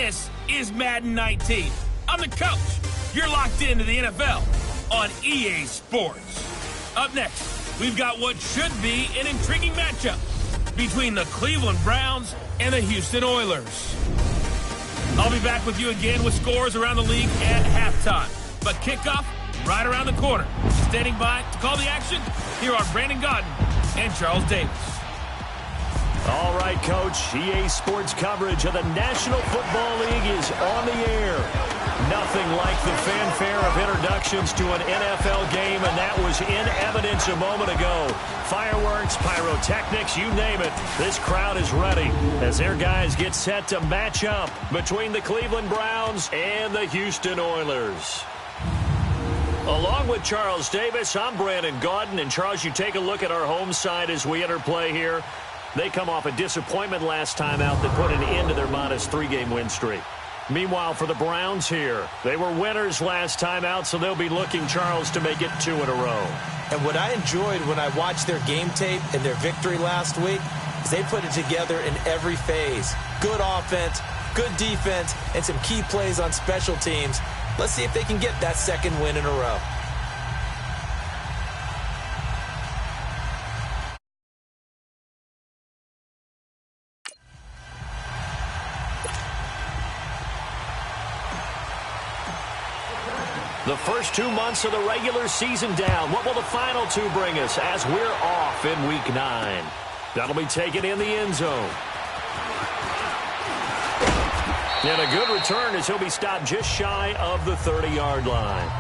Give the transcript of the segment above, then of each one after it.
This is Madden 19. I'm the coach. You're locked into the NFL on EA Sports. Up next, we've got what should be an intriguing matchup between the Cleveland Browns and the Houston Oilers. I'll be back with you again with scores around the league at halftime. But kickoff right around the corner. Standing by to call the action, here are Brandon Godden and Charles Davis. All right, Coach. EA Sports coverage of the National Football League is on the air. Nothing like the fanfare of introductions to an NFL game, and that was in evidence a moment ago. Fireworks, pyrotechnics, you name it. This crowd is ready as their guys get set to match up between the Cleveland Browns and the Houston Oilers. Along with Charles Davis, I'm Brandon Godden. And Charles, you take a look at our home side as we enter play here. They come off a disappointment last time out that put an end to their modest 3-game win streak. Meanwhile, for the Browns here, they were winners last time out, so they'll be looking, Charles, to make it 2 in a row. And what I enjoyed when I watched their game tape and their victory last week is they put it together in every phase. Good offense, good defense, and some key plays on special teams. Let's see if they can get that 2nd win in a row. The first 2 months of the regular season down. What will the final 2 bring us as we're off in Week 9? That'll be taken in the end zone. And a good return as he'll be stopped just shy of the 30-yard line.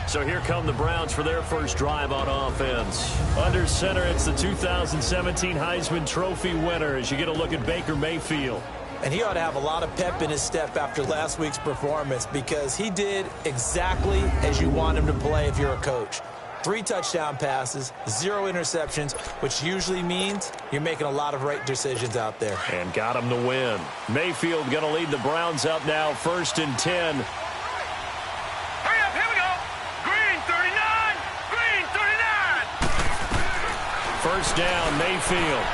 So here come the Browns for their first drive on offense. Under center, it's the 2017 Heisman Trophy winner as you get a look at Baker Mayfield. And he ought to have a lot of pep in his step after last week's performance because he did exactly as you want him to play if you're a coach. 3 touchdown passes, 0 interceptions, which usually means you're making a lot of right decisions out there. And got him to win. Mayfield going to lead the Browns up now, 1st and 10. Hurry up, here we go. Green 39, green 39. First down, Mayfield.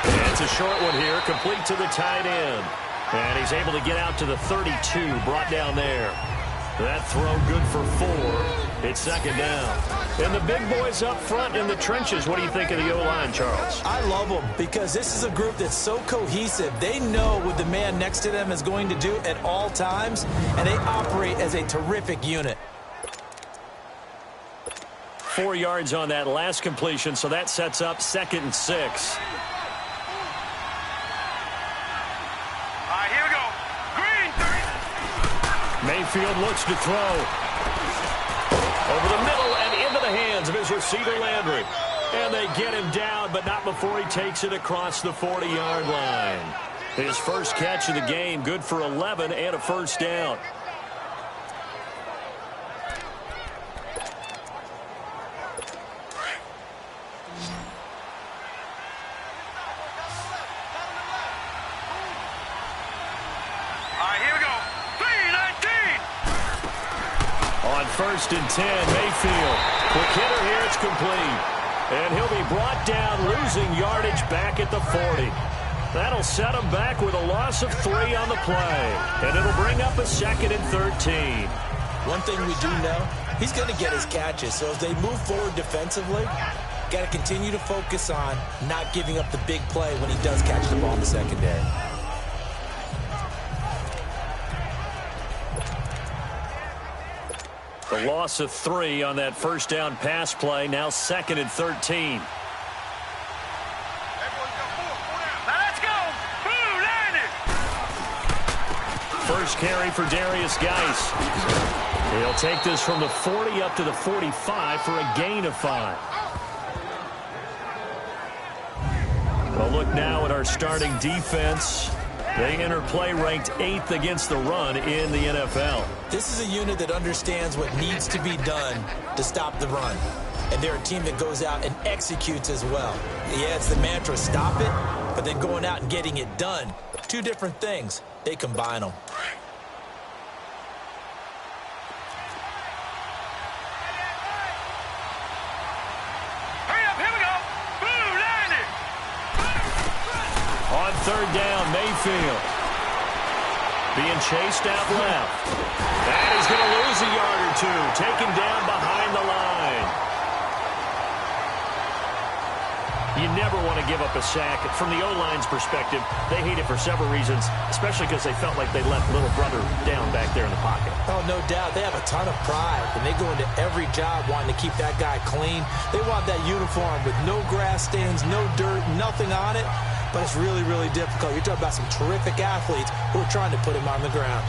And it's a short one here, complete to the tight end. And he's able to get out to the 32, brought down there. That throw good for 4. It's 2nd down. And the big boys up front in the trenches. What do you think of the O-line, Charles? I love them because this is a group that's so cohesive. They know what the man next to them is going to do at all times, and they operate as a terrific unit. 4 yards on that last completion, so that sets up 2nd and 6. Mayfield looks to throw. Over the middle and into the hands of his receiver, Landry. And they get him down, but not before he takes it across the 40-yard line. His first catch of the game, good for 11 and a first down. On 1st and 10, Mayfield. Quick hitter here, it's complete. And he'll be brought down, losing yardage back at the 40. That'll set him back with a loss of 3 on the play. And it'll bring up a 2nd and 13. One thing we do know, he's going to get his catches. So as they move forward defensively, got to continue to focus on not giving up the big play when he does catch the ball in the secondary. The loss of 3 on that first down pass play. Now 2nd and 13. Now let's go. Boo, landed. First carry for Darius Geis. He'll take this from the 40 up to the 45 for a gain of 5. Well, look now at our starting defense. They enter play ranked 8th against the run in the NFL. This is a unit that understands what needs to be done to stop the run. And they're a team that goes out and executes as well. Yeah, it's the mantra, stop it, but then going out and getting it done. 2 different things. They combine them. Hurry up, here we go. Boo, landed. On 3rd down, Mayfield. being chased out left. And he's going to lose a yard or two, taken down behind the line. You never want to give up a sack. From the O-line's perspective, they hate it for several reasons, especially because they felt like they let little brother down back there in the pocket. Oh, no doubt. They have a ton of pride, and they go into every job wanting to keep that guy clean. They want that uniform with no grass stains, no dirt, nothing on it. But it's really, really difficult. You're talking about some terrific athletes who are trying to put him on the ground.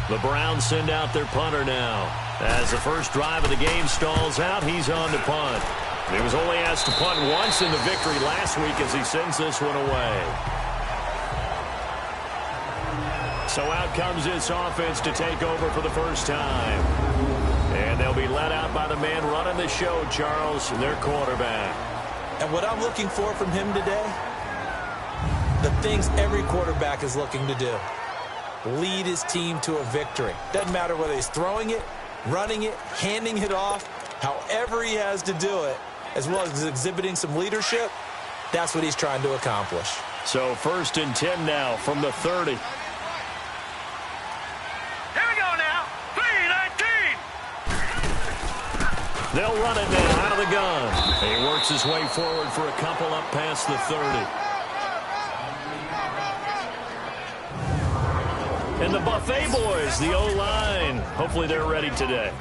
The Browns send out their punter now. As the first drive of the game stalls out, he's on to punt. He was only asked to punt once in the victory last week as he sends this one away. So out comes this offense to take over for the first time. And they'll be led out by the man running the show, Charles, their quarterback. And what I'm looking for from him today, the things every quarterback is looking to do. Lead his team to a victory. Doesn't matter whether he's throwing it, running it, handing it off, however he has to do it, as well as exhibiting some leadership, that's what he's trying to accomplish. So 1st and 10 now from the 30. Here we go now. 3-19. They'll run it now out of the gun. He works his way forward for a couple up past the 30. And the Buffet boys, the O-line, hopefully they're ready today.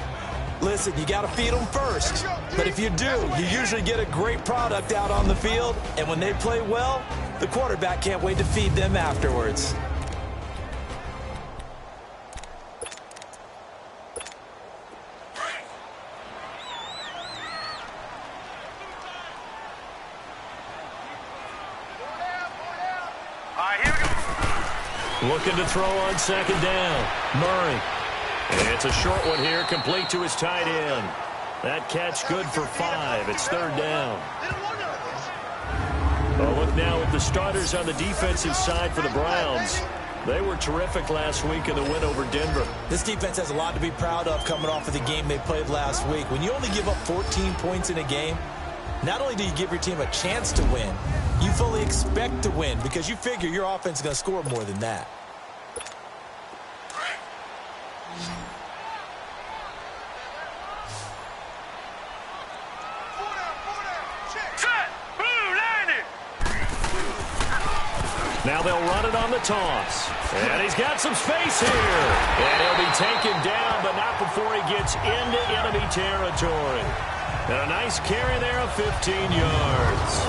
Listen, you got to feed them first. But if you do, you usually get a great product out on the field. And when they play well, the quarterback can't wait to feed them afterwards. All right, here we go. Looking to throw on 2nd down. Murray. And it's a short one here, complete to his tight end. That catch good for 5. It's 3rd down. Well, look now at the starters on the defensive side for the Browns. They were terrific last week in the win over Denver. This defense has a lot to be proud of coming off of the game they played last week. When you only give up 14 points in a game, not only do you give your team a chance to win, you fully expect to win because you figure your offense is going to score more than that. Now they'll run it on the toss. And he's got some space here. And he'll be taken down, but not before he gets into enemy territory. And a nice carry there of 15 yards.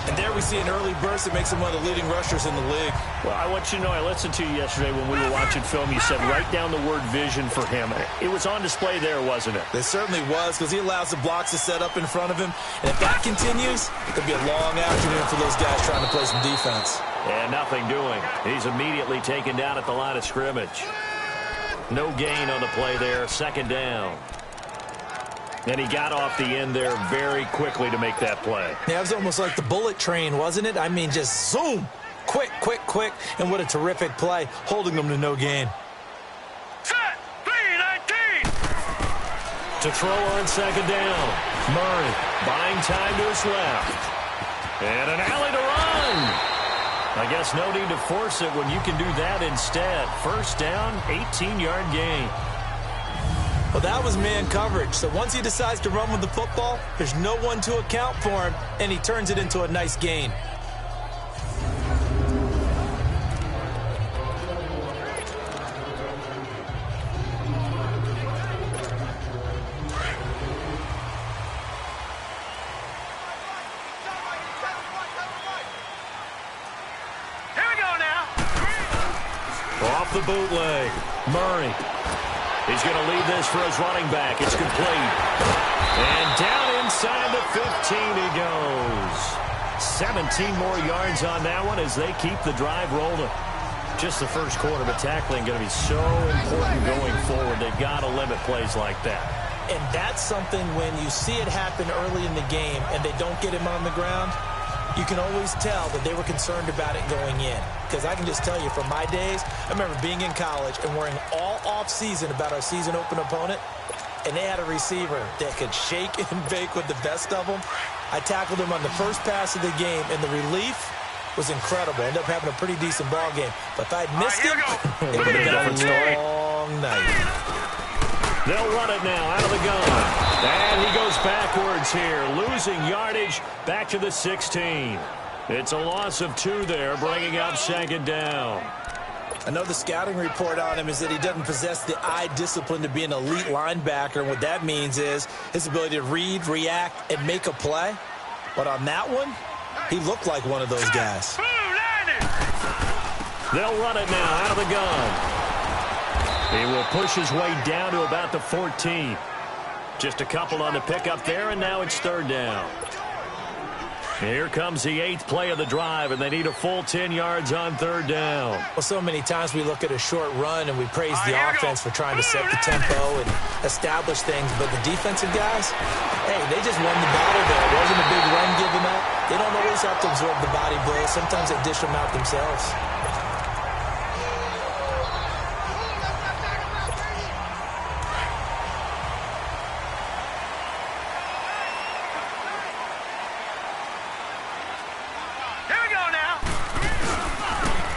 And there we see an early burst that makes him one of the leading rushers in the league. Well, I want you to know, I listened to you yesterday when we were watching film. You said write down the word vision for him. It was on display there, wasn't it? It certainly was, because he allows the blocks to set up in front of him. And if that continues, it'll be a long afternoon for those guys trying to play some defense. And nothing doing. He's immediately taken down at the line of scrimmage. No gain on the play there. 2nd down. And he got off the end there very quickly to make that play. Yeah, it was almost like the bullet train, wasn't it? I mean, just zoom. Quick, quick, quick. And what a terrific play, holding them to no gain. Set. 3-19. To throw on 2nd down. Murray buying time to his left. And an alley to run. I guess no need to force it when you can do that instead. 1st down, 18-yard gain. Well, that was man coverage. So once he decides to run with the football, there's no one to account for him, and he turns it into a nice gain. Off the bootleg. Murray. He's going to lead this for his running back. It's complete. And down inside the 15 he goes. 17 more yards on that one as they keep the drive rolling. Just the first quarter, but tackling going to be so important going forward. They've got to limit plays like that. And that's something when you see it happen early in the game and they don't get him on the ground, you can always tell that they were concerned about it going in. Because I can just tell you from my days, I remember being in college and worrying all off-season about our season open opponent, and they had a receiver that could shake and bake with the best of them. I tackled him on the first pass of the game, and the relief was incredible. Ended up having a pretty decent ball game. But if I had missed him, it would have Different been story. a long night. They'll run it now out of the gun. And he goes backwards here, losing yardage back to the 16. It's a loss of 2 there, bringing up 2nd down. I know the scouting report on him is that he doesn't possess the eye discipline to be an elite linebacker. And what that means is his ability to read, react, and make a play. But on that one, he looked like one of those guys. They'll run it now out of the gun. He will push his way down to about the 14. Just a couple on the pickup there, and now it's 3rd down. Here comes the 8th play of the drive, and they need a full 10 yards on 3rd down. Well, so many times we look at a short run and we praise the offense for trying to set the tempo and establish things, but the defensive guys, hey, they just won the battle there. It wasn't a big run given up. They don't always have to absorb the body blows. Sometimes they dish them out themselves.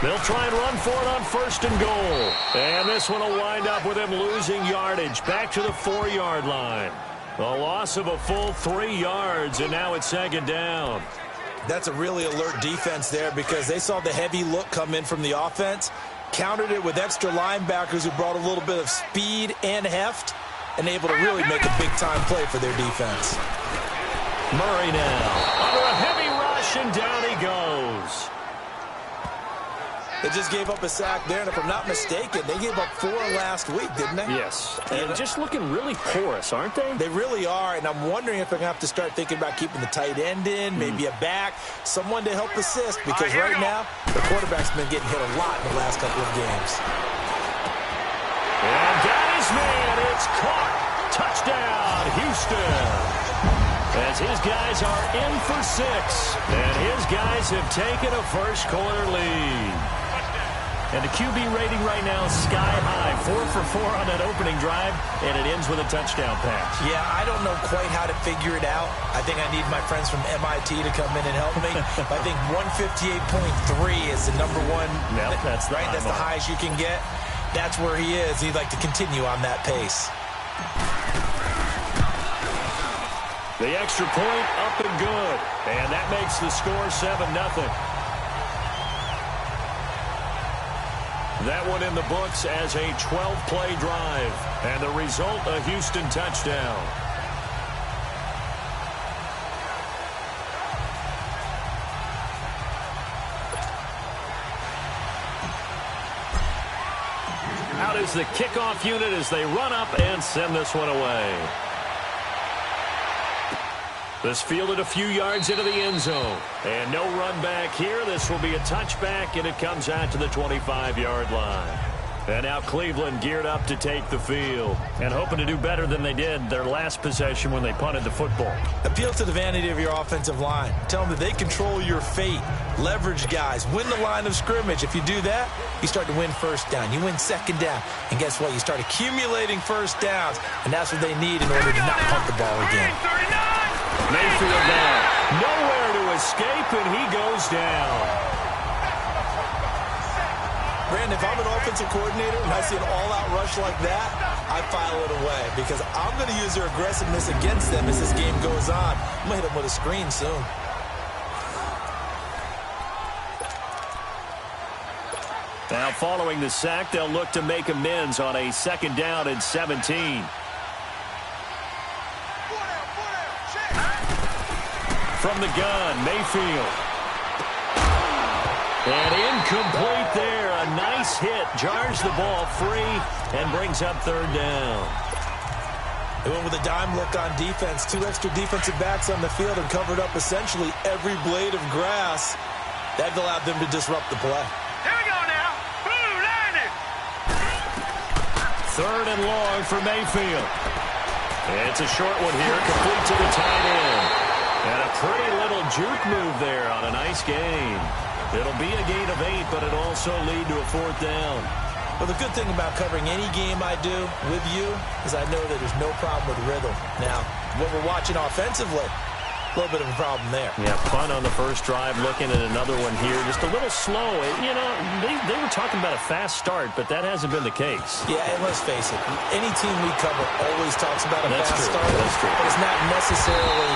They'll try and run for it on 1st and goal. And this one will wind up with him losing yardage back to the 4-yard line. A loss of a full 3 yards, and now it's 2nd down. That's a really alert defense there because they saw the heavy look come in from the offense, countered it with extra linebackers who brought a little bit of speed and heft, and able to really make a big-time play for their defense. Murray now under a heavy rush, and down he goes. They just gave up a sack there, and if I'm not mistaken, they gave up 4 last week, didn't they? Yes. And just looking really porous, aren't they? They really are, and I'm wondering if they're going to have to start thinking about keeping the tight end in, maybe a back, someone to help assist, because right now, the quarterback's been getting hit a lot in the last couple of games. And got his man. It's caught. Touchdown, Houston. As his guys are in for 6, and his guys have taken a first-quarter lead. And the QB rating right now is sky high. 4 for 4 on that opening drive, and it ends with a touchdown pass. Yeah, I don't know quite how to figure it out. I think I need my friends from MIT to come in and help me. I think 158.3 is the number one. Yep, that's the right. That's the highest you can get. That's where he is. He'd like to continue on that pace. The extra point up and good. And that makes the score 7-0. That one in the books as a 12-play drive. And the result, a Houston touchdown. Out is the kickoff unit as they run up and send this one away. This fielded a few yards into the end zone. And no run back here. This will be a touchback, and it comes out to the 25-yard line. And now Cleveland geared up to take the field and hoping to do better than they did their last possession when they punted the football. Appeal to the vanity of your offensive line. Tell them that they control your fate. Leverage guys. Win the line of scrimmage. If you do that, you start to win 1st down. You win 2nd down. And guess what? You start accumulating 1st downs. And that's what they need in order to not punt the ball again. Mayfield now. Nowhere to escape, and he goes down. Brandon, if I'm an offensive coordinator and I see an all-out rush like that, I file it away because I'm going to use their aggressiveness against them as this game goes on. I'm going to hit them with a screen soon. Now following the sack, they'll look to make amends on a 2nd down and 17. From the gun, Mayfield. And incomplete there. A nice hit. Jars the ball free and brings up 3rd down. They went with a dime look on defense. 2 extra defensive backs on the field and covered up essentially every blade of grass. That allowed them to disrupt the play. Here we go now. Blue line it. 3rd and long for Mayfield. It's a short one here. Complete to the tight end. And a pretty little juke move there on a nice gain. It'll be a gain of 8, but it'll also lead to a 4th down. Well, the good thing about covering any game I do with you is I know that there's no problem with rhythm. Now, what we're watching offensively, a little bit of a problem there. Yeah, punt on the first drive, looking at another one here. Just a little slow. You know, they were talking about a fast start, but that hasn't been the case. Yeah, and let's face it, any team we cover always talks about a fast start. That's true. But it's not necessarily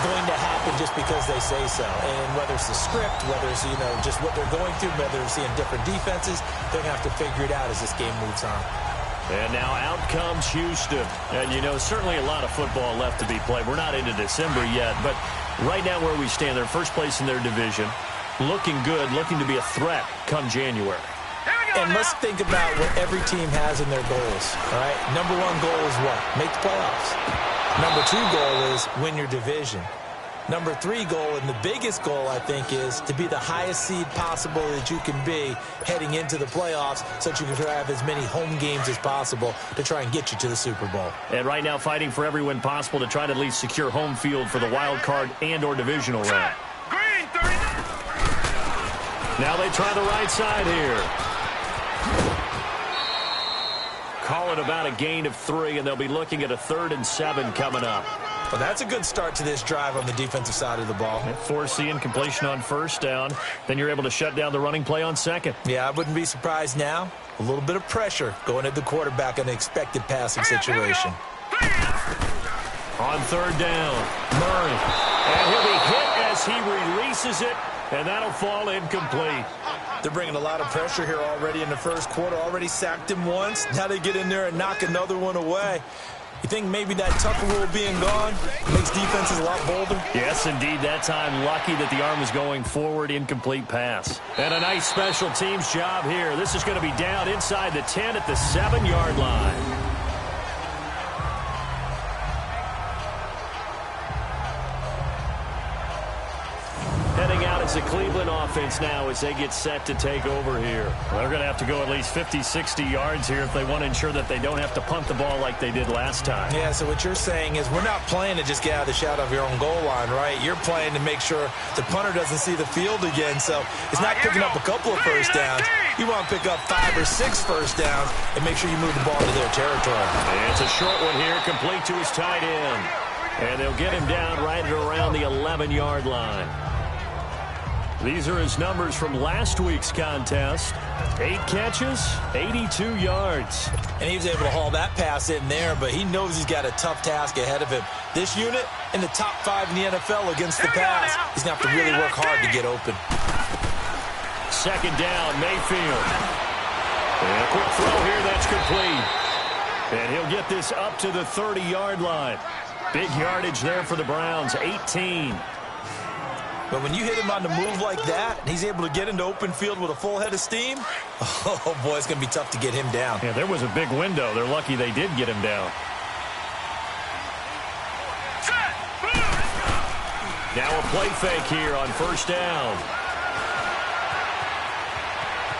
going to happen just because they say so. And whether it's the script, whether it's, you know, just what they're going through, whether they're seeing different defenses, they're going to have to figure it out as this game moves on. And now out comes Houston. And, you know, certainly a lot of football left to be played. We're not into December yet, but right now where we stand, they're first place in their division, looking good, looking to be a threat come January. And let's think about what every team has in their goals, all right? Number one goal is what? Make the playoffs. Number two goal is win your division. Number three goal, and the biggest goal, I think, is to be the highest seed possible that you can be heading into the playoffs so that you can have as many home games as possible to try and get you to the Super Bowl. And right now fighting for every win possible to try to at least secure home field for the wild card and or divisional round. Green 39. Now they try the right side here. Call it about a gain of 3, and they'll be looking at a 3rd and 7 coming up. Well, that's a good start to this drive on the defensive side of the ball. Forcing incompletion on first down. Then you're able to shut down the running play on second. Yeah, I wouldn't be surprised now. A little bit of pressure going at the quarterback in an expected passing situation. On third down, Murray. And he'll be hit as he releases it, and that'll fall incomplete. They're bringing a lot of pressure here already in the first quarter. Already sacked him once. Now they get in there and knock another one away. You think maybe that Tucker rule being gone makes defenses a lot bolder? Yes, indeed. That time, lucky that the arm was going forward, incomplete pass. And a nice special teams job here. This is going to be down inside the 10 at the 7-yard line. Heading out as the Cleveland offense now as they get set to take over here. They're going to have to go at least 50, 60 yards here if they want to ensure that they don't have to punt the ball like they did last time. Yeah, so what you're saying is we're not playing to just get out of the shadow of your own goal line, right? You're playing to make sure the punter doesn't see the field again. So it's not picking up a couple of first downs. You want to pick up 5 or 6 first downs and make sure you move the ball to their territory. And it's a short one here, complete to his tight end. And they'll get him down right at around the 11-yard line. These are his numbers from last week's contest. 8 catches, 82 yards. And he was able to haul that pass in there, but he knows he's got a tough task ahead of him. This unit in the top 5 in the NFL against the pass. He's going to have to really work hard to get open. Second down, Mayfield. And a quick throw here, that's complete. And he'll get this up to the 30-yard line. Big yardage there for the Browns, 18. But when you hit him on the move like that, and he's able to get into open field with a full head of steam, oh, boy, it's going to be tough to get him down. Yeah, there was a big window. They're lucky they did get him down. Now a play fake here on first down.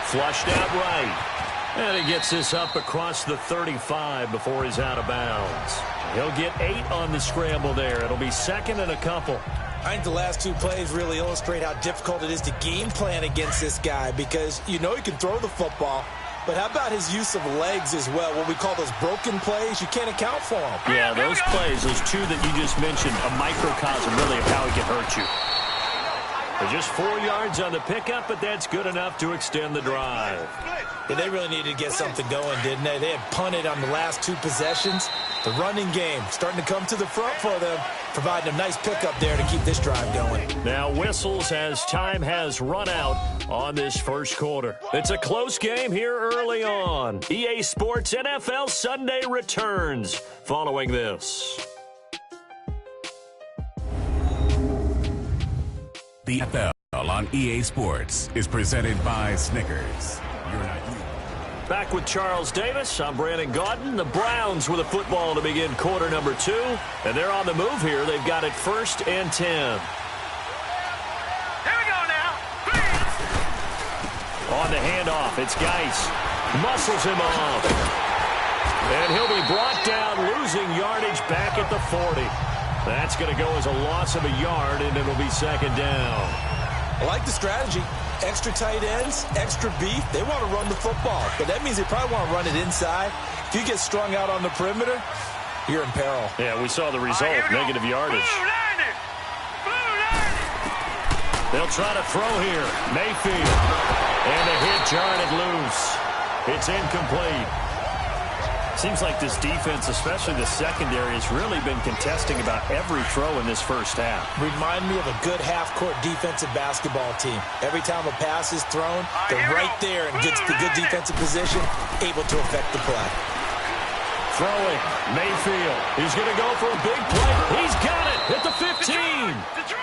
Flushed out right. And he gets this up across the 35 before he's out of bounds. He'll get 8 on the scramble there. It'll be second and a couple. I think the last 2 plays really illustrate how difficult it is to game plan against this guy because you know he can throw the football, but how about his use of legs as well? What we call those broken plays, you can't account for them. Yeah, those plays, those 2 that you just mentioned, a microcosm really of how he can hurt you. They're just 4 yards on the pickup, but that's good enough to extend the drive. Yeah, they really needed to get something going, didn't they? They had punted on the last 2 possessions. The running game starting to come to the front for them, providing a nice pickup there to keep this drive going. Now whistles as time has run out on this first quarter. It's a close game here early on. EA Sports NFL Sunday returns following this. The NFL on EA Sports is presented by Snickers. Back with Charles Davis, I'm Brandon Gaudin. The Browns with a football to begin quarter number 2. And they're on the move here. They've got it 1st and 10. Here we go now. On the handoff, it's Geis. Muscles him off. And he'll be brought down, losing yardage back at the 40. That's going to go as a loss of a yard, and it'll be second down. I like the strategy. Extra tight ends, extra beef. They want to run the football, but that means they probably want to run it inside. If you get strung out on the perimeter, you're in peril. Yeah, we saw the result, negative yardage. They'll try to throw here. Mayfield. And the hit jarred it loose. It's incomplete. Seems like this defense, especially the secondary, has really been contesting about every throw in this first half. Remind me of a good half-court defensive basketball team. Every time a pass is thrown, they're right there in good defensive position, able to affect the play. Throwing. Mayfield. He's going to go for a big play. He's got it at the 15.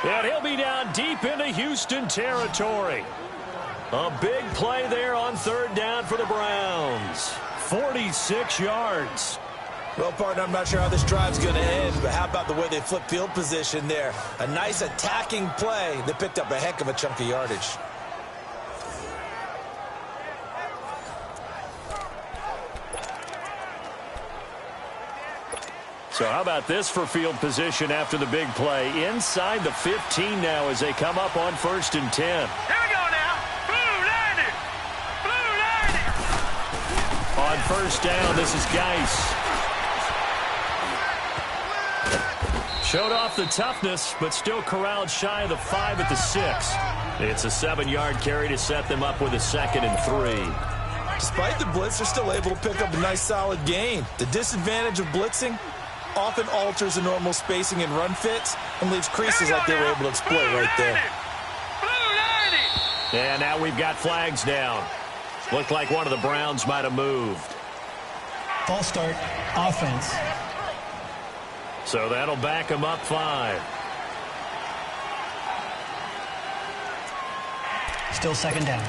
And he'll be down deep into Houston territory. A big play there on third down for the Browns. 46 yards. Well, partner, I'm not sure how this drive's going to end, but how about the way they flip field position there? A nice attacking play. They picked up a heck of a chunk of yardage. So how about this for field position after the big play? Inside the 15 now as they come up on 1st and 10. Here we go now. Blue 90. Blue 90. On 1st down, this is Geis. Showed off the toughness, but still corralled shy of the 5 at the 6. It's a 7-yard carry to set them up with a 2nd and 3. Despite the blitz, they're still able to pick up a nice solid gain. The disadvantage of blitzing often alters the normal spacing and run fits and leaves creases like they were able to exploit right there. And now we've got flags down. Looked like one of the Browns might have moved. False start, offense. So that'll back them up 5. Still 2nd down.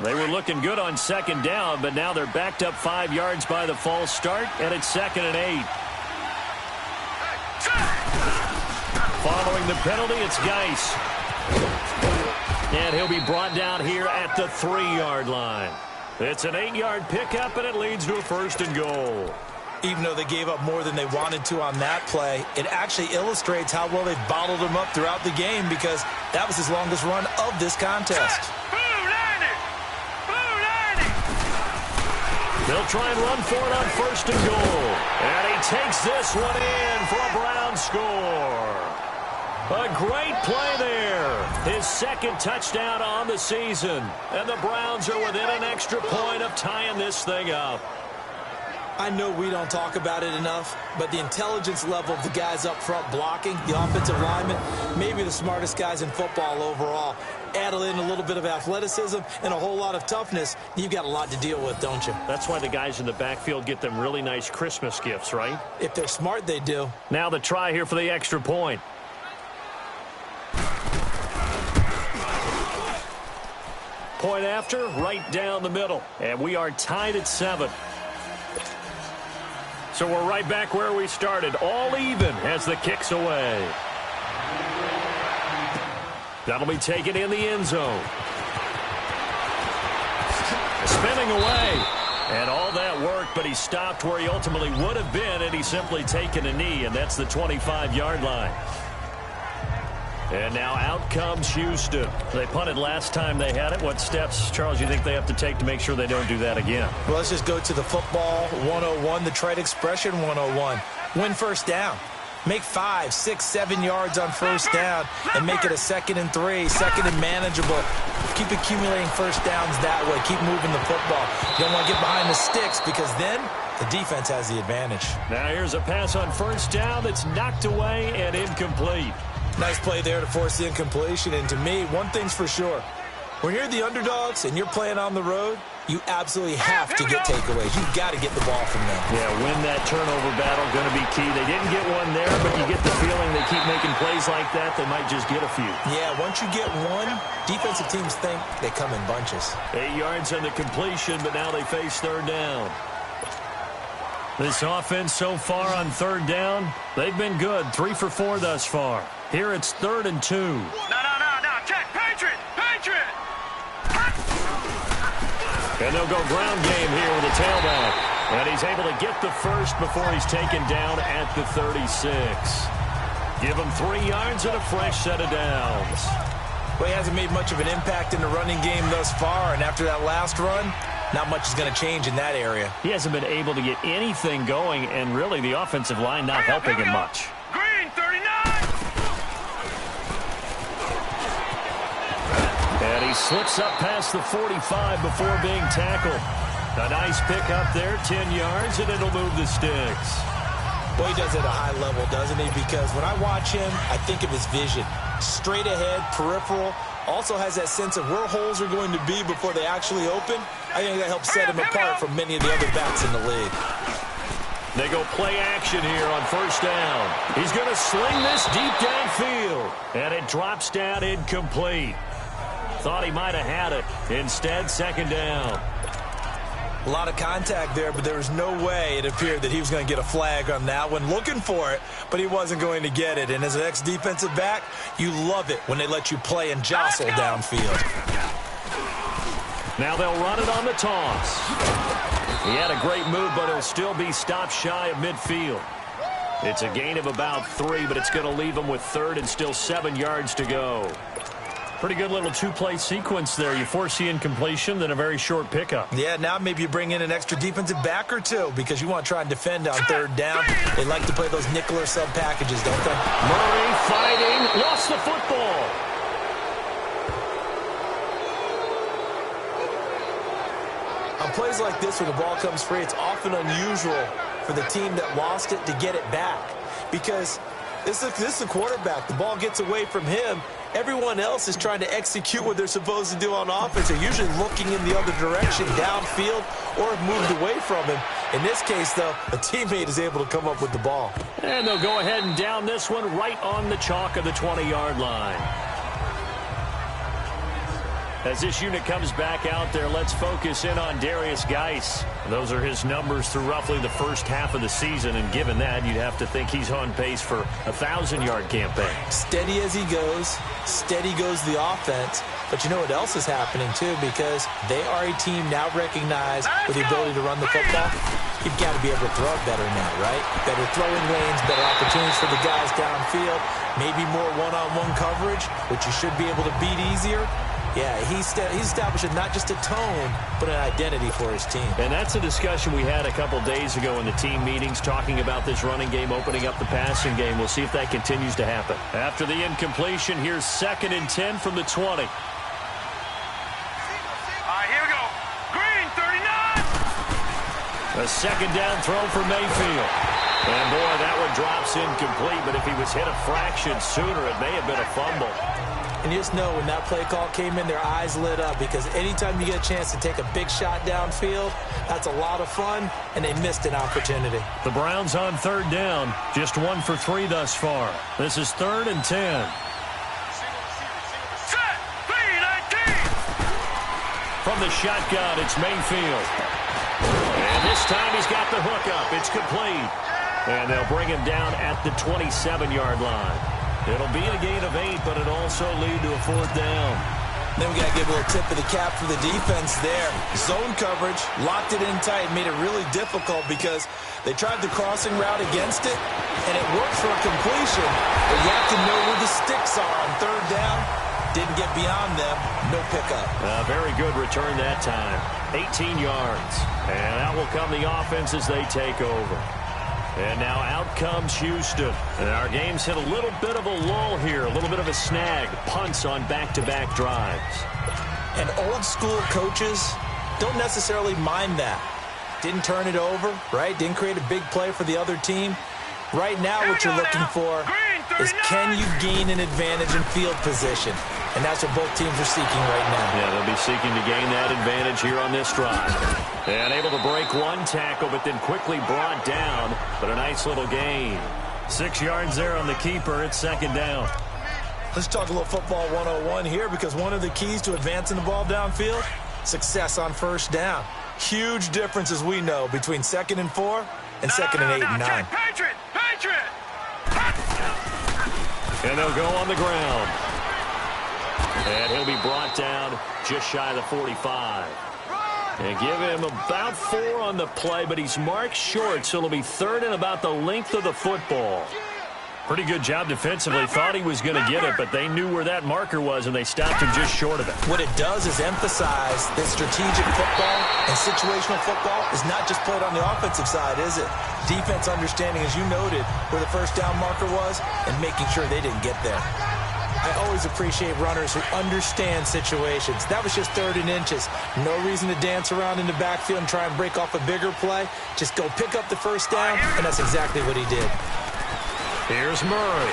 They were looking good on 2nd down, but now they're backed up 5 yards by the false start, and it's 2nd and 8. Following the penalty, it's Geis. And he'll be brought down here at the 3-yard line. It's an 8-yard pickup, and it leads to a 1st and goal. Even though they gave up more than they wanted to on that play, it actually illustrates how well they've bottled him up throughout the game because that was his longest run of this contest. They'll try and run for it on 1st and goal. And he takes this one in for a Brown score. A great play there. His 2nd touchdown on the season. And the Browns are within an extra point of tying this thing up. I know we don't talk about it enough, but the intelligence level of the guys up front blocking, the offensive linemen, maybe the smartest guys in football overall. Add in a little bit of athleticism and a whole lot of toughness, you've got a lot to deal with, don't you? That's why the guys in the backfield get them really nice Christmas gifts, right? If they're smart, they do. Now the try here for the extra point. Point after, right down the middle. And we are tied at 7. So we're right back where we started, all even as the kick's away. That'll be taken in the end zone. Spinning away. And all that worked, but he stopped where he ultimately would have been, and he's simply taken a knee, and that's the 25-yard line. And now out comes Houston. They punted last time they had it. What steps, Charles, you think they have to take to make sure they don't do that again? Well, let's just go to the football 101, the trade expression 101. Win 1st down. Make 5, 6, 7 yards on 1st down and make it a 2nd and 3, 2nd and manageable. Keep accumulating 1st downs that way. Keep moving the football. You don't want to get behind the sticks because then the defense has the advantage. Now here's a pass on 1st down that's knocked away and incomplete. Nice play there to force the incompletion. And to me, one thing's for sure. When you're the underdogs and you're playing on the road, you absolutely have to get takeaways. You've got to get the ball from them. Yeah, win that turnover battle, going to be key. They didn't get one there, but you get the feeling they keep making plays like that, they might just get a few. Yeah, once you get one, defensive teams think they come in bunches. 8 yards on the completion, but now they face 3rd down. This offense so far on 3rd down, they've been good. 3 for 4 thus far. Here it's 3rd and 2. No. Check. Patriot. And they'll go ground game here with a tailback. And he's able to get the 1st before he's taken down at the 36. Give him 3 yards and a fresh set of downs. Well, he hasn't made much of an impact in the running game thus far. And after that last run, not much is going to change in that area. He hasn't been able to get anything going, and really the offensive line not helping him much. Green 39. He slips up past the 45 before being tackled. A nice pickup there, 10 yards, and it'll move the sticks. Boy, he does it at a high level, doesn't he? Because when I watch him, I think of his vision. Straight ahead, peripheral. Also has that sense of where holes are going to be before they actually open. I think that helps set him apart from many of the other backs in the league. They go play action here on first down. He's going to sling this deep downfield. And it drops down incomplete. Thought he might have had it. Instead, second down. A lot of contact there, but there was no way it appeared that he was going to get a flag on that one. Looking for it, but he wasn't going to get it. And as an ex-defensive back, you love it when they let you play and jostle downfield. Now they'll run it on the toss. He had a great move, but he'll still be stopped shy of midfield. It's a gain of about 3, but it's going to leave him with third and still 7 yards to go. Pretty good little two-play sequence there. You force the incompletion, then a very short pickup. Yeah, now maybe you bring in an extra defensive back or two because you want to try and defend on third down. They like to play those nickel or sub packages, don't they? Murray fighting, lost the football. On plays like this where the ball comes free, it's often unusual for the team that lost it to get it back because this is the quarterback. The ball gets away from him. Everyone else is trying to execute what they're supposed to do on offense. They're usually looking in the other direction, downfield, or have moved away from him. In this case, though, a teammate is able to come up with the ball. And they'll go ahead and down this one right on the chalk of the 20-yard line. As this unit comes back out there, let's focus in on Darius Geis. Those are his numbers through roughly the first half of the season, and given that, you'd have to think he's on pace for a 1,000-yard campaign. Steady as he goes, steady goes the offense. But you know what else is happening, too, because they are a team now recognized with the ability to run the football. You've got to be able to throw it better now, right? Better throwing lanes, better opportunities for the guys downfield, maybe more one-on-one coverage, which you should be able to beat easier. Yeah, he's establishing not just a tone, but an identity for his team. And that's a discussion we had a couple days ago in the team meetings, talking about this running game, opening up the passing game. We'll see if that continues to happen. After the incompletion, here's 2nd and 10 from the 20. All right, here we go. Green, 39. A second down throw for Mayfield. And, boy, that one drops incomplete, but if he was hit a fraction sooner, it may have been a fumble. And you just know when that play call came in, their eyes lit up because anytime you get a chance to take a big shot downfield, that's a lot of fun, and they missed an opportunity. The Browns on third down, just 1 for 3 thus far. This is 3rd and 10. Set, B-19. From the shotgun, it's Mayfield. And this time he's got the hook up. It's complete. And they'll bring him down at the 27-yard line. It'll be a gain of 8, but it'll also lead to a 4th down. Then we got to give a little tip of the cap for the defense there. Zone coverage, locked it in tight, made it really difficult because they tried the crossing route against it, and it worked for a completion. But you have to know where the sticks are on third down. Didn't get beyond them. No pickup. A very good return that time. 18 yards. And out will come the offense as they take over. And now out comes Houston. And our game's hit a little bit of a lull here, a little bit of a snag. Punts on back-to-back drives. And old-school coaches don't necessarily mind that. Didn't turn it over, right? Didn't create a big play for the other team. Right now, what you're looking for is can you gain an advantage in field position? And that's what both teams are seeking right now. Yeah, they'll be seeking to gain that advantage here on this drive. And able to break one tackle, but then quickly brought down. But a nice little gain. 6 yards there on the keeper. It's 2nd down. Let's talk a little football 101 here because one of the keys to advancing the ball downfield, success on first down. Huge difference, as we know, between 2nd and 4 and 2nd and 8 and 9. Patriot! And they'll go on the ground. And he'll be brought down just shy of the 45. And give him about 4 on the play, but he's marked short, so it'll be 3rd and about the length of the football. Pretty good job defensively. Thought he was going to get it, but they knew where that marker was, and they stopped him just short of it. What it does is emphasize that strategic football and situational football is not just played on the offensive side, is it? Defense understanding, as you noted, where the first down marker was and making sure they didn't get there. I always appreciate runners who understand situations. That was just 3rd and inches. No reason to dance around in the backfield and try and break off a bigger play. Just go pick up the first down, and that's exactly what he did. Here's Murray.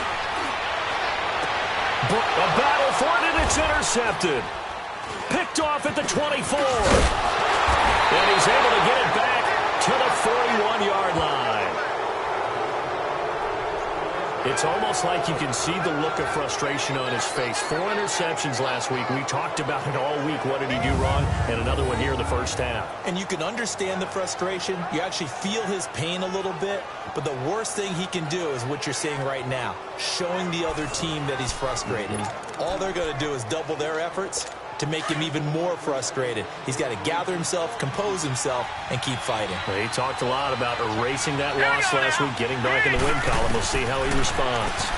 A battle for it, and it's intercepted. Picked off at the 24. And he's able to get it back to the 41-yard line. It's almost like you can see the look of frustration on his face. 4 interceptions last week. We talked about it all week. What did he do wrong? And another one here in the first half. And you can understand the frustration. You actually feel his pain a little bit. But the worst thing he can do is what you're seeing right now, showing the other team that he's frustrated. All they're going to do is double their efforts to make him even more frustrated. He's got to gather himself, compose himself, and keep fighting. He talked a lot about erasing that loss last week, getting back in the win column. We'll see how he responds.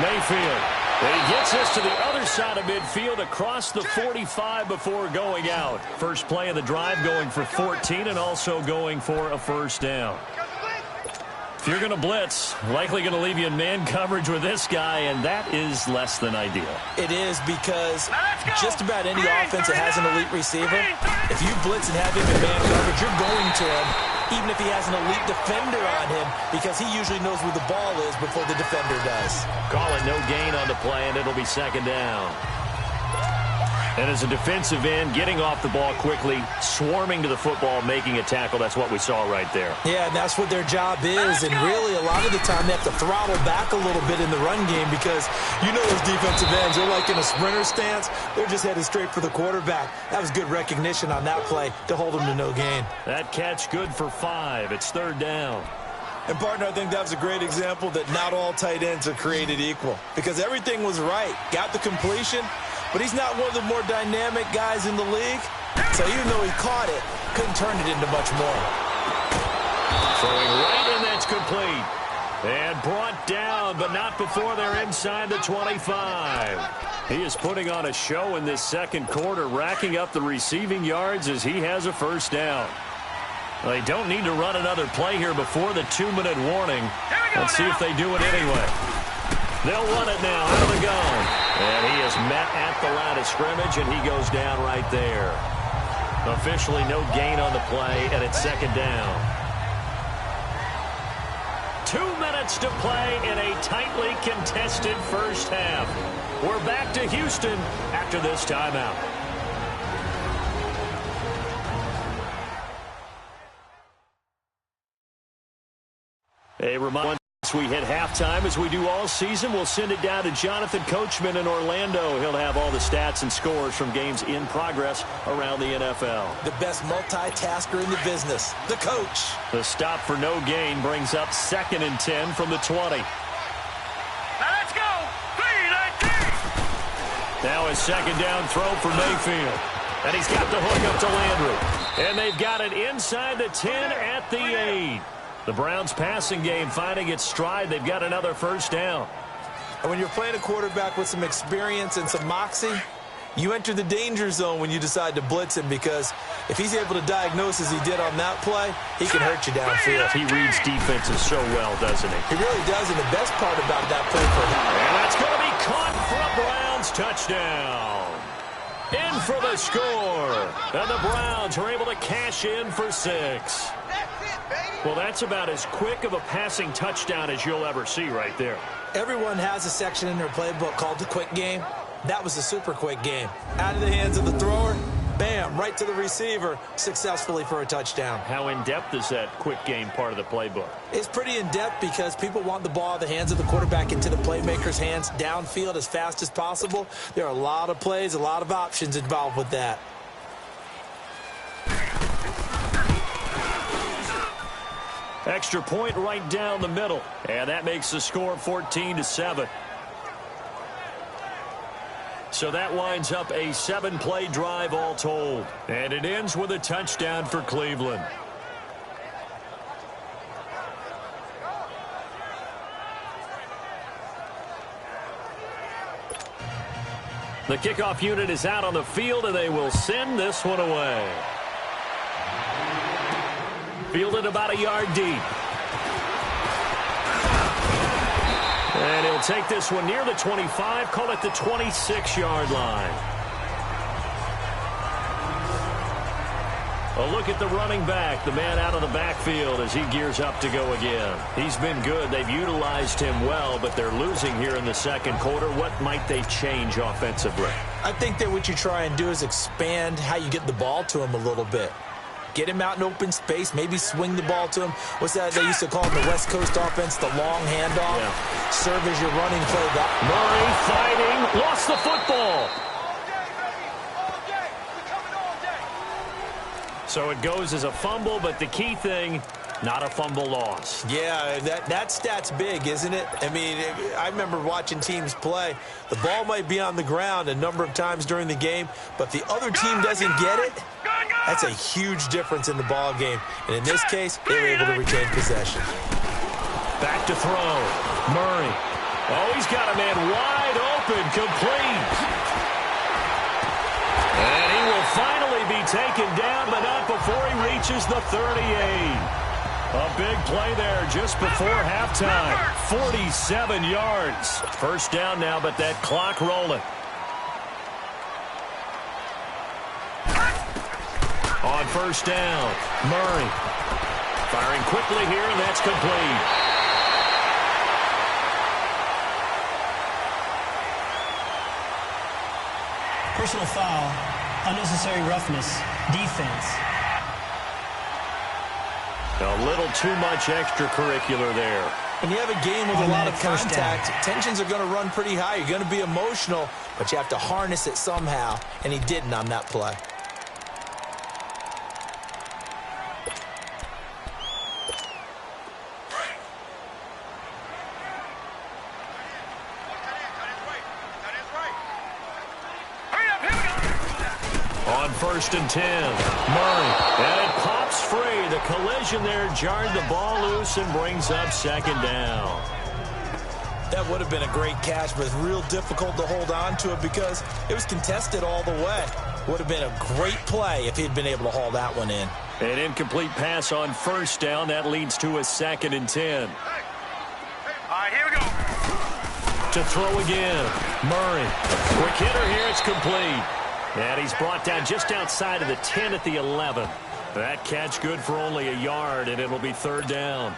Mayfield. He gets us to the other side of midfield across the 45 before going out. First play of the drive going for 14 and also going for a first down. If you're going to blitz, likely going to leave you in man coverage with this guy, and that is less than ideal. It is because just about any offense that has an elite receiver, if you blitz and have him in man coverage, you're going to him, even if he has an elite defender on him, because he usually knows where the ball is before the defender does. Call it no gain on the play, and it'll be second down. And as a defensive end, getting off the ball quickly, swarming to the football, making a tackle, that's what we saw right there. Yeah, and that's what their job is. And really, a lot of the time, they have to throttle back a little bit in the run game because you know those defensive ends, they're like in a sprinter stance. They're just headed straight for the quarterback. That was good recognition on that play to hold them to no gain. That catch good for 5. It's third down. And, partner, I think that was a great example that not all tight ends are created equal because everything was right. Got the completion, but he's not one of the more dynamic guys in the league. So even though he caught it, couldn't turn it into much more. Throwing right, and that's complete. And brought down, but not before they're inside the 25. He is putting on a show in this second quarter, racking up the receiving yards as he has a first down. They don't need to run another play here before the 2-minute warning. Let's see if they do it anyway. They'll run it now out of the gun. And he is met at the line of scrimmage, and he goes down right there. Officially no gain on the play, and it's second down. 2 minutes to play in a tightly contested first half. We're back to Houston after this timeout. A reminder, as we hit halftime, as we do all season, we'll send it down to Jonathan Coachman in Orlando. He'll have all the stats and scores from games in progress around the NFL. The best multitasker in the business, the coach. The stop for no gain brings up 2nd and 10 from the 20. Now let's go. 3-19. Now a second down throw for Mayfield. And he's got the hook up to Landry. And they've got it inside the 10 at the 8. The Browns' passing game finding its stride. They've got another first down. And when you're playing a quarterback with some experience and some moxie, you enter the danger zone when you decide to blitz him because if he's able to diagnose as he did on that play, he can hurt you downfield. He reads defenses so well, doesn't he? He really does, and the best part about that play for him. And that's going to be caught for a Browns touchdown. In for the score. And the Browns are able to cash in for 6. Well, that's about as quick of a passing touchdown as you'll ever see right there. Everyone has a section in their playbook called the quick game. That was a super quick game. Out of the hands of the thrower, bam, right to the receiver, successfully for a touchdown. How in-depth is that quick game part of the playbook? It's pretty in-depth because people want the ball out of the hands of the quarterback into the playmaker's hands downfield as fast as possible. There are a lot of plays, a lot of options involved with that. Extra point right down the middle. And that makes the score 14-7. So that winds up a 7-play drive all told. And it ends with a touchdown for Cleveland. The kickoff unit is out on the field, and they will send this one away. Fielded about a yard deep. And he'll take this one near the 25, call it the 26-yard line. A look at the running back, the man out of the backfield as he gears up to go again. He's been good. They've utilized him well, but they're losing here in the second quarter. What might they change offensively? I think that what you try and do is expand how you get the ball to him a little bit. Get him out in open space, maybe swing the ball to him. What's that they used to call in the West Coast offense, the long handoff? Yeah. Serve as your running play. Murray fighting, lost the football. So it goes as a fumble, but the key thing, not a fumble loss. Yeah, that stat's big, isn't it? I mean, I remember watching teams play. The ball might be on the ground a number of times during the game, but if the other team doesn't get it, that's a huge difference in the ball game. And in this case, they were able to retain possession. Back to throw. Murray. Oh, he's got a man wide open, complete. And he will finally be taken down, but not before he reaches the 38. A big play there just before halftime. 47 yards. First down now, but that clock rolling. On first down, Murray. Firing quickly here, and that's complete. Personal foul, unnecessary roughness, defense. A little too much extracurricular there. When you have a game with a lot of contact, tensions are going to run pretty high. You're going to be emotional, but you have to harness it somehow, and he didn't on that play. On first and 10, Murray, and it pops free. The collision there jarred the ball loose and brings up second down. That would have been a great catch, but it's real difficult to hold on to it because it was contested all the way. Would have been a great play if he'd been able to haul that one in. An incomplete pass on first down. That leads to a second and 10. All right, here we go. To throw again, Murray. Quick hitter here, it's complete. And he's brought down just outside of the 10 at the 11. That catch good for only a yard, and it'll be third down.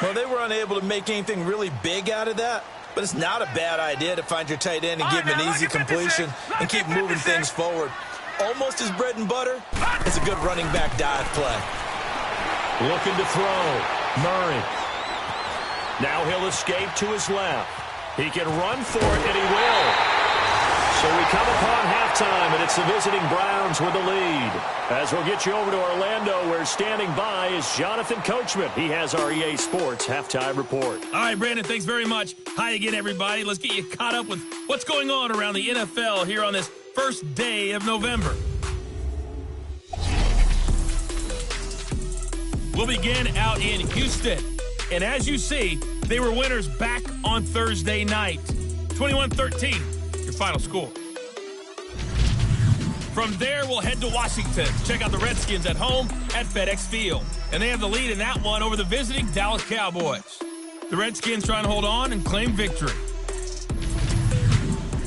Well, they were unable to make anything really big out of that, but it's not a bad idea to find your tight end and give him an easy completion and keep moving things forward. Almost his bread and butter. It's a good running back dive play. Looking to throw. Murray. Now he'll escape to his left. He can run for it, and he will. So we come upon halftime, and it's the visiting Browns with the lead. As we'll get you over to Orlando, where standing by is Jonathan Coachman. He has our EA Sports halftime report. All right, Brandon, thanks very much. Hi again, everybody. Let's get you caught up with what's going on around the NFL here on this first day of November. We'll begin out in Houston. And as you see, they were winners back on Thursday night. 21-13. Your final score. From there, we'll head to Washington. Check out the Redskins at home at FedEx Field. And they have the lead in that one over the visiting Dallas Cowboys. The Redskins trying to hold on and claim victory.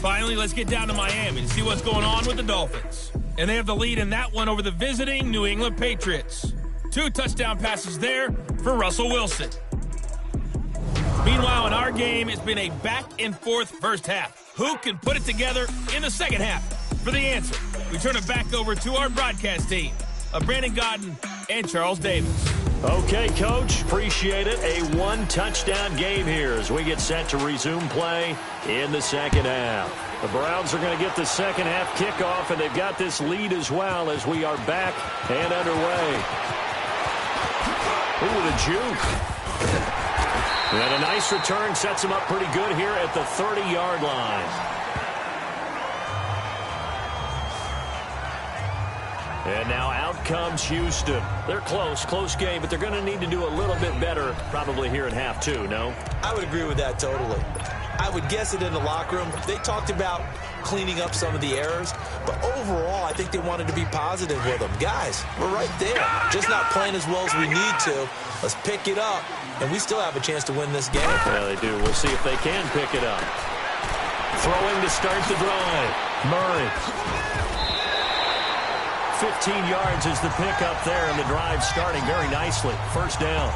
Finally, let's get down to Miami to see what's going on with the Dolphins. And they have the lead in that one over the visiting New England Patriots. 2 touchdown passes there for Russell Wilson. Meanwhile, in our game, it's been a back-and-forth first half. Who can put it together in the second half? For the answer, we turn it back over to our broadcast team of Brandon Godden and Charles Davis. Okay, Coach, appreciate it. A 1-touchdown game here as we get set to resume play in the second half. The Browns are going to get the second half kickoff, and they've got this lead as well as we are back and underway. Ooh, the juke. And a nice return sets him up pretty good here at the 30-yard line. And now out comes Houston. They're close game, but they're going to need to do a little bit better probably here in half 2, no? I would agree with that totally. I would guess it in the locker room. They talked about cleaning up some of the errors, but overall, I think they wanted to be positive with them. Guys, we're right there. Just not playing as well as we need to. Let's pick it up and we still have a chance to win this game. Yeah, they do. We'll see if they can pick it up. Throwing to start the drive. Murray. 15 yards is the pickup there, and the drive starting very nicely. First down.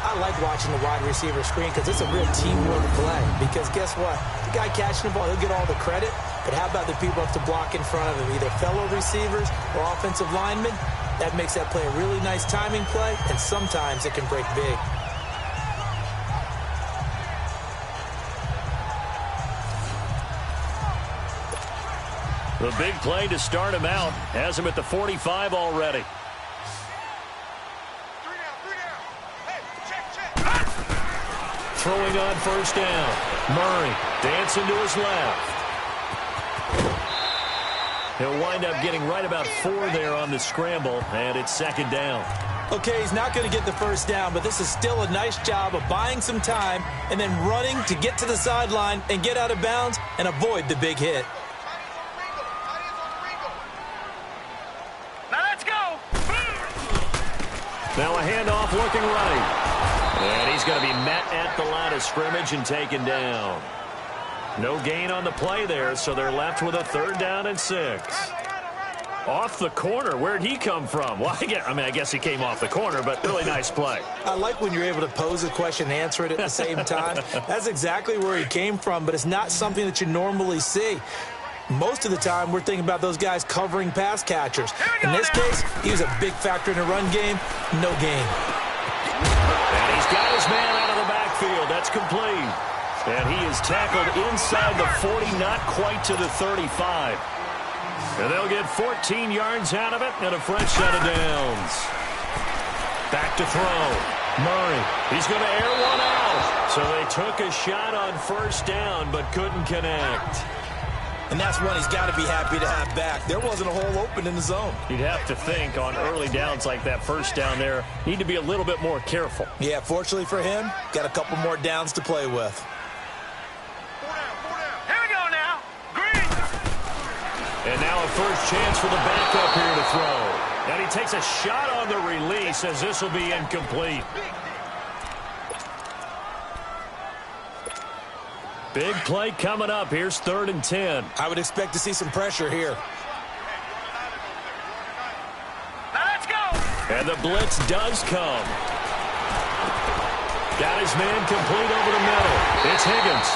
I like watching the wide receiver screen because it's a real teamwork play. Because guess what? The guy catching the ball, he'll get all the credit. But how about the people have to block in front of him, either fellow receivers or offensive linemen? That makes that play a really nice timing play, and sometimes it can break big. The big play to start him out. Has him at the 45 already. Throwing on first down. Murray dancing to his left. He'll wind up getting right about 4 there on the scramble, and it's second down. Okay, he's not going to get the first down, but this is still a nice job of buying some time and then running to get to the sideline and get out of bounds and avoid the big hit. Now let's go. Now a handoff looking right. And he's going to be met at the line of scrimmage and taken down. No gain on the play there, so they're left with a 3rd down and 6. Off the corner. Where'd he come from? Well, I guess he came off the corner, but really nice play. I like when you're able to pose a question and answer it at the same time. That's exactly where he came from, but it's not something that you normally see. Most of the time, we're thinking about those guys covering pass catchers. In this case, he was a big factor in the run game. No gain. And he's got his man out of the backfield. That's complete. And he is tackled inside the 40, not quite to the 35. And they'll get 14 yards out of it and a fresh set of downs. Back to throw. Murray. He's going to air one out. So they took a shot on first down but couldn't connect. And that's one he's got to be happy to have back. There wasn't a hole open in the zone. You'd have to think on early downs like that first down there, need to be a little bit more careful. Yeah, fortunately for him, got a couple more downs to play with. Here we go now. Green. And now a first chance for the backup here to throw. And he takes a shot on the release as this will be incomplete. Big play coming up. Here's 3rd and 10. I would expect to see some pressure here. Now let's go. And the blitz does come. Got his man complete over the middle. It's Higgins.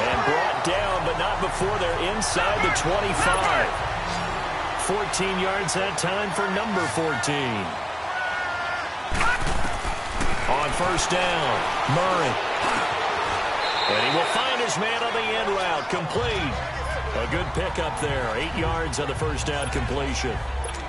And brought down, but not before they're inside the 25. 14 yards that time for number 14. On first down, Murray. And he will find his man on the end route, complete. A good pickup there, 8 yards on the first down completion.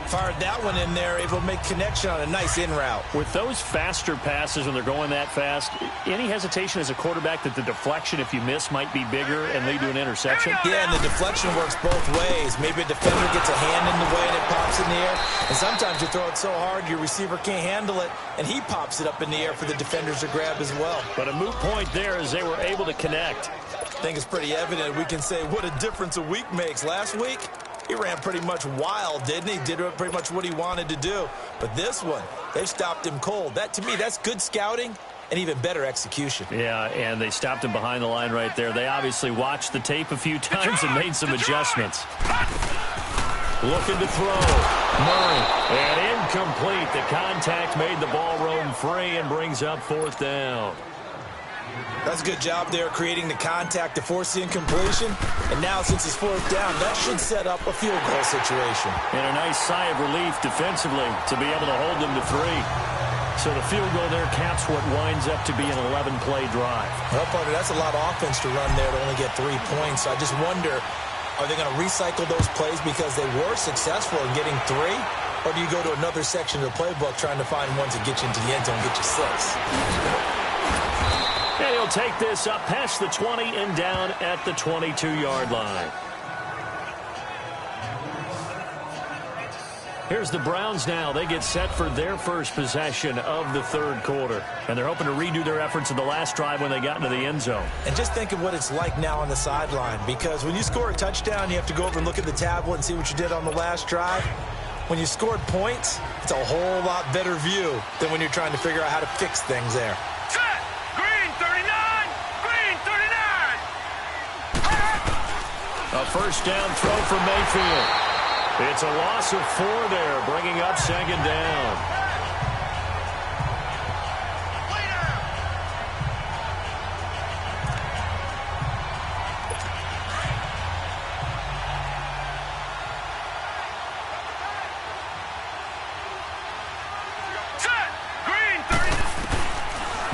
Fired that one in there, able to make connection on a nice in route. With those faster passes when they're going that fast, any hesitation as a quarterback that the deflection, if you miss, might be bigger and lead to an interception? Yeah, and the deflection works both ways. Maybe a defender gets a hand in the way and it pops in the air. And sometimes you throw it so hard your receiver can't handle it, and he pops it up in the air for the defenders to grab as well. But a moot point there as they were able to connect. I think it's pretty evident we can say what a difference a week makes. Last week, he ran pretty much wild, didn't he? Did pretty much what he wanted to do. But this one, they stopped him cold. That, to me, that's good scouting and even better execution. Yeah, and they stopped him behind the line right there. They obviously watched the tape a few times and made some adjustments. Looking to throw. Murray. And incomplete. The contact made the ball roam free and brings up 4th down. That's a good job there creating the contact to force the incompletion. And now since it's 4th down, that should set up a field goal situation. And a nice sigh of relief defensively to be able to hold them to 3. So the field goal there caps what winds up to be an 11-play drive. Well, partner, that's a lot of offense to run there to only get 3 points. I just wonder, are they going to recycle those plays because they were successful in getting 3? Or do you go to another section of the playbook trying to find ones that get you into the end zone and get you 6? And he'll take this up past the 20 and down at the 22-yard line. Here's the Browns now. They get set for their first possession of the 3rd quarter. And they're hoping to redo their efforts in the last drive when they got into the end zone. And just think of what it's like now on the sideline. Because when you score a touchdown, you have to go over and look at the tablet and see what you did on the last drive. when you scored points, it's a whole lot better view than when you're trying to figure out how to fix things there. Set. Green 39. Green 39. A first down throw for Mayfield. It's a loss of 4 there, bringing up second down.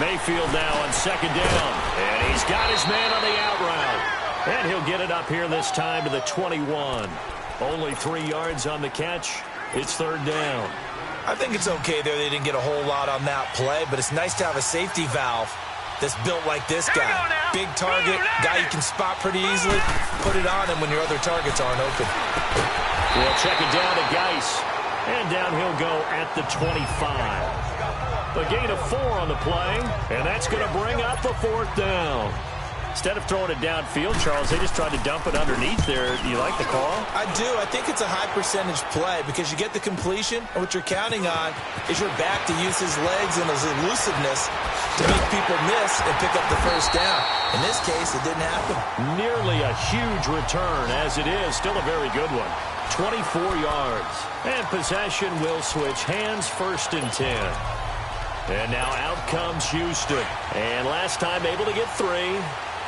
Mayfield now on second down. And he's got his man on the out route. And he'll get it up here this time to the 21. Only 3 yards on the catch. It's third down. I think it's okay there. They didn't get a whole lot on that play, but it's nice to have a safety valve that's built like this guy. Big target, guy you can spot pretty easily. Put it on him when your other targets aren't open. We'll check it down to Geis. And down he'll go at the 25. A gain of 4 on the play, and that's going to bring up a fourth down. Instead of throwing it downfield, Charles, they just tried to dump it underneath there. Do you like the call? I do. I think it's a high-percentage play because you get the completion, and what you're counting on is your back to use his legs and his elusiveness to make people miss and pick up the first down. In this case, it didn't happen. Nearly a huge return, as it is. Still a very good one. 24 yards. And possession will switch hands, first and 10. And now out comes Houston. And last time able to get 3.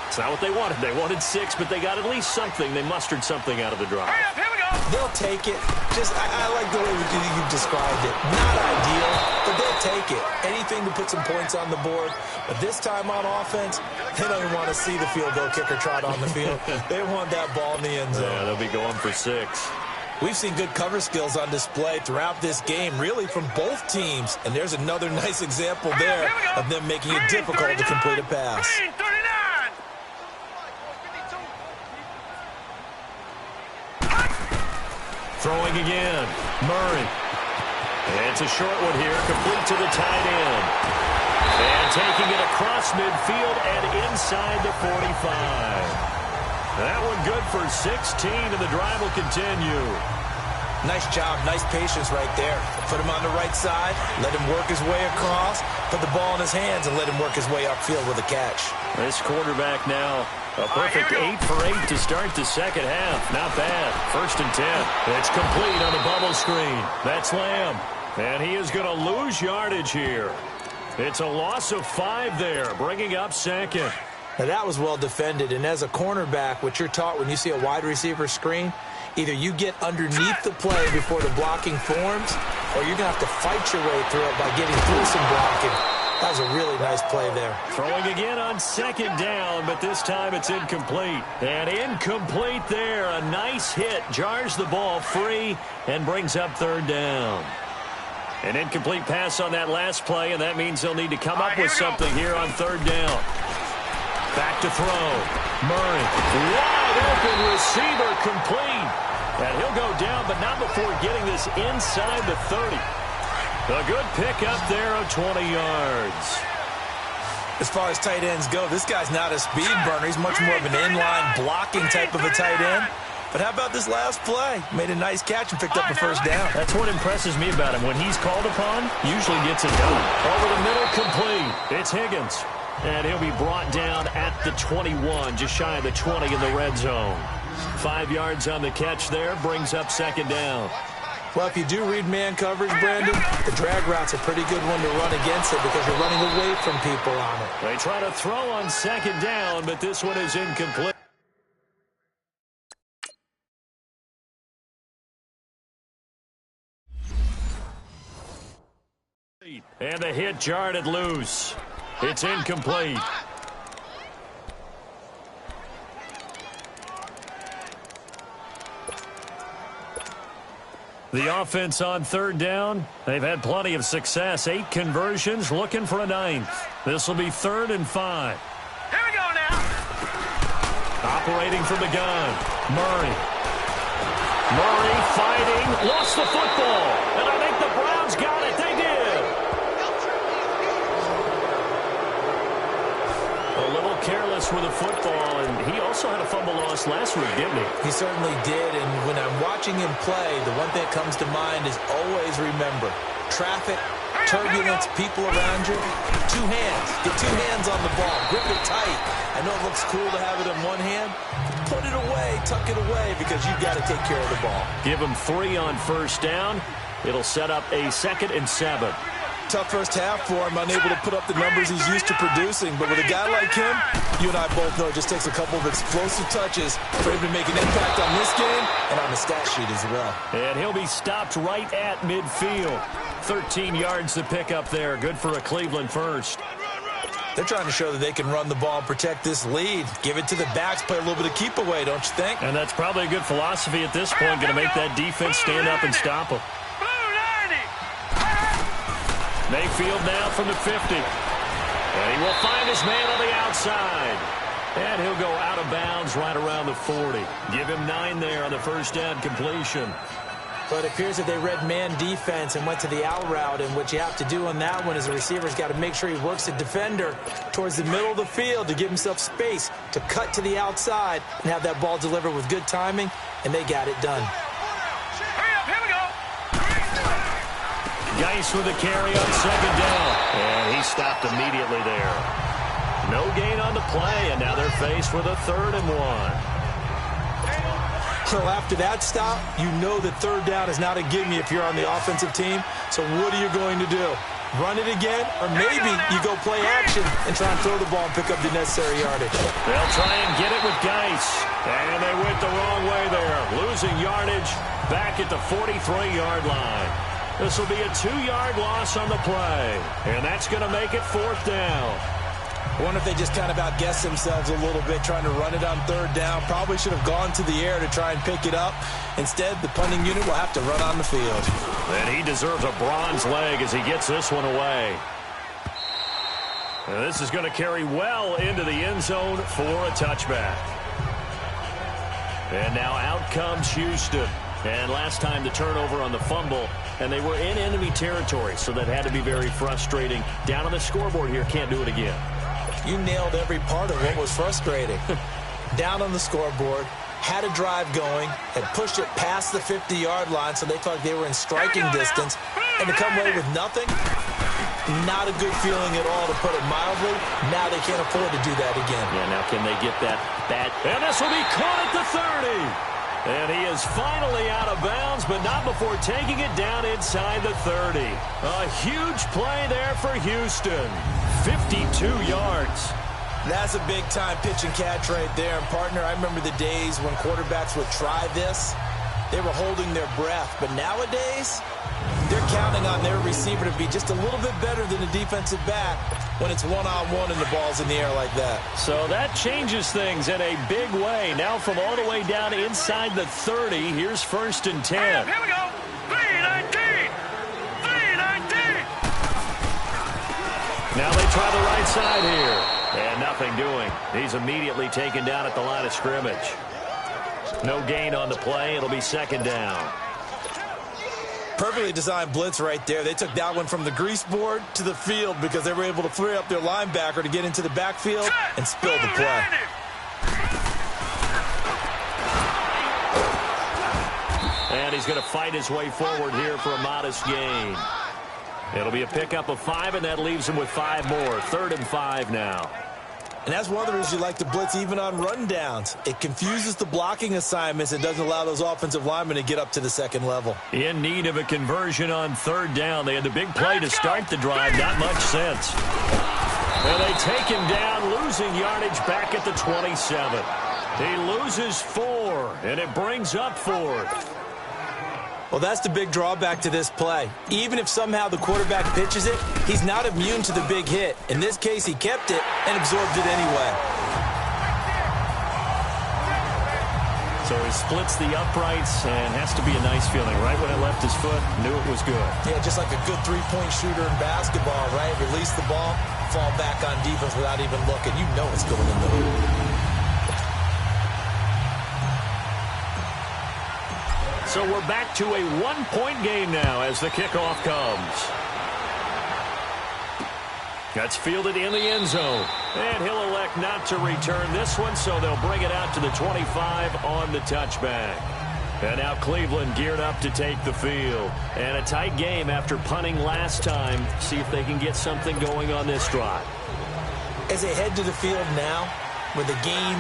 It's not what they wanted. They wanted 6, but they got at least something. They mustered something out of the drive. Hurry up, here we go. They'll take it. I like the way you described it. Not ideal, but they'll take it. Anything to put some points on the board. But this time on offense, they don't even want to see the field goal kicker trot on the field. They want that ball in the end zone. Yeah, they'll be going for 6. We've seen good cover skills on display throughout this game, really from both teams. And there's another nice example there of them making it difficult to complete a pass. Green 39. Throwing again. Murray. And it's a short one here, complete to the tight end. And taking it across midfield and inside the 45. That one good for 16, and the drive will continue. Nice job, nice patience right there. Put him on the right side, let him work his way across, put the ball in his hands, and let him work his way upfield with a catch. This quarterback now, a perfect 8 for 8 to start the second half. Not bad. First and 10. It's complete on the bubble screen. That's Lamb. And he is going to lose yardage here. It's a loss of 5 there, bringing up second. Now, that was well defended, and as a cornerback, what you're taught when you see a wide receiver screen, either you get underneath the play before the blocking forms, or you're going to have to fight your way through it by getting through some blocking. That was a really nice play there. Throwing again on second down, but this time it's incomplete. And incomplete there. A nice hit. Jars the ball free and brings up third down. An incomplete pass on that last play, and that means they'll need to come up with something here on third down. Back to throw. Murray. Wide open receiver complete. And he'll go down, but not before getting this inside the 30. A good pickup there of 20 yards. As far as tight ends go, this guy's not a speed burner. He's much more of an inline blocking type of a tight end. But how about this last play? Made a nice catch and picked up a first down. That's what impresses me about him. When he's called upon, usually gets it done. Over the middle, complete. It's Higgins. And he'll be brought down at the 21, just shy of the 20 in the red zone. 5 yards on the catch there, brings up second down. Well, if you do read man coverage, Brandon, the drag route's a pretty good one to run against it because you're running away from people on it. They try to throw on second down, but this one is incomplete. And the hit jarred it loose. It's incomplete. The offense on third down, they've had plenty of success. 8 conversions, looking for a 9th. This will be 3rd and 5. Here we go now. Operating from the gun, Murray. Murray fighting, lost the football. And I think the Browns got it. They did. A little careless with the football, and he also had a fumble loss last week, didn't he? He certainly did, and when I'm watching him play, the one thing that comes to mind is always remember, traffic, turbulence, people around you, two hands. Get two hands on the ball. Grip it tight. I know it looks cool to have it in one hand. Put it away, tuck it away, because you've got to take care of the ball. Give him 3 on first down. It'll set up a 2nd and 7. Tough first half for him, unable to put up the numbers he's used to producing. But with a guy like him, you and I both know it just takes a couple of explosive touches for him to make an impact on this game and on the stat sheet as well. And he'll be stopped right at midfield. 13 yards to pick up there. Good for a Cleveland first. They're trying to show that they can run the ball and protect this lead. Give it to the backs, play a little bit of keep away, don't you think? And that's probably a good philosophy at this point, going to make that defense stand up and stop them. Mayfield now from the 50. And he will find his man on the outside. And he'll go out of bounds right around the 40. Give him 9 there on the first down completion. But it appears that they read man defense and went to the out route, and what you have to do on that one is the receiver's got to make sure he works the defender towards the middle of the field to give himself space to cut to the outside and have that ball delivered with good timing, and they got it done. Geis with a carry on 2nd down. And he stopped immediately there. No gain on the play, and now they're faced with a 3rd and 1. So after that stop, you know that 3rd down is not a gimme if you're on the offensive team. So what are you going to do? Run it again? Or maybe you go play action and try and throw the ball and pick up the necessary yardage. They'll try and get it with Geis. And they went the wrong way there. Losing yardage back at the 43-yard line. This will be a 2-yard loss on the play. And that's going to make it 4th down. I wonder if they just kind of outguessed themselves a little bit trying to run it on 3rd down. Probably should have gone to the air to try and pick it up. Instead, the punting unit will have to run on the field. And he deserves a bronze leg as he gets this one away. And this is going to carry well into the end zone for a touchback. And now out comes Houston. And last time the turnover on the fumble, and they were in enemy territory, so that had to be very frustrating. Down on the scoreboard here, can't do it again. You nailed every part of what was frustrating. Down on the scoreboard, had a drive going, had pushed it past the 50-yard line, so they felt like they were in striking distance, and to come away with nothing, not a good feeling at all, to put it mildly. Now they can't afford to do that again. Yeah, now can they get that back? And this will be caught at the 30. And he is finally out of bounds, but not before taking it down inside the 30. A huge play there for Houston. 52 yards. That's a big-time pitch and catch right there. And, partner, I remember the days when quarterbacks would try this. They were holding their breath. But nowadays, they're counting on their receiver to be just a little bit better than the defensive back when it's one-on-one and the ball's in the air like that. So that changes things in a big way. Now from all the way down inside the 30, here's 1st and 10. Here we go. 3-19. 3-19. Now they try the right side here. And nothing doing. He's immediately taken down at the line of scrimmage. No gain on the play. It'll be 2nd down. Perfectly designed blitz right there. They took that one from the grease board to the field because they were able to free up their linebacker to get into the backfield and spill the play. And he's going to fight his way forward here for a modest gain. It'll be a pickup of 5, and that leaves him with 5 more. 3rd and 5 now. And that's one of the reasons you like to blitz even on rundowns. It confuses the blocking assignments and doesn't allow those offensive linemen to get up to the 2nd level. In need of a conversion on 3rd down. They had the big play to start the drive. Not much sense. And they take him down, losing yardage back at the 27. He loses 4, and it brings up 4th. Well, that's the big drawback to this play. Even if somehow the quarterback pitches it, he's not immune to the big hit. In this case, he kept it and absorbed it anyway. So he splits the uprights and has to be a nice feeling. Right when it left his foot, knew it was good. Yeah, just like a good three-point shooter in basketball, right? Release the ball, fall back on defense without even looking. You know it's going in the hoop. So we're back to a 1-point game now as the kickoff comes. That's fielded in the end zone. And he'll elect not to return this one, so they'll bring it out to the 25 on the touchback. And now Cleveland geared up to take the field. And a tight game after punting last time. See if they can get something going on this drive. As they head to the field now, with the game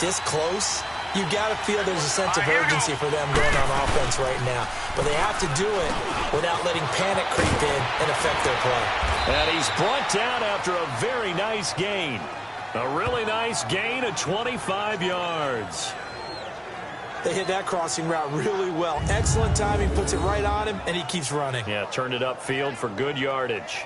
this close, you got to feel there's a sense of urgency for them going on offense right now. But they have to do it without letting panic creep in and affect their play. And he's brought down after a very nice gain. A really nice gain of 25 yards. They hit that crossing route really well. Excellent timing, puts it right on him, and he keeps running. Yeah, turned it upfield for good yardage.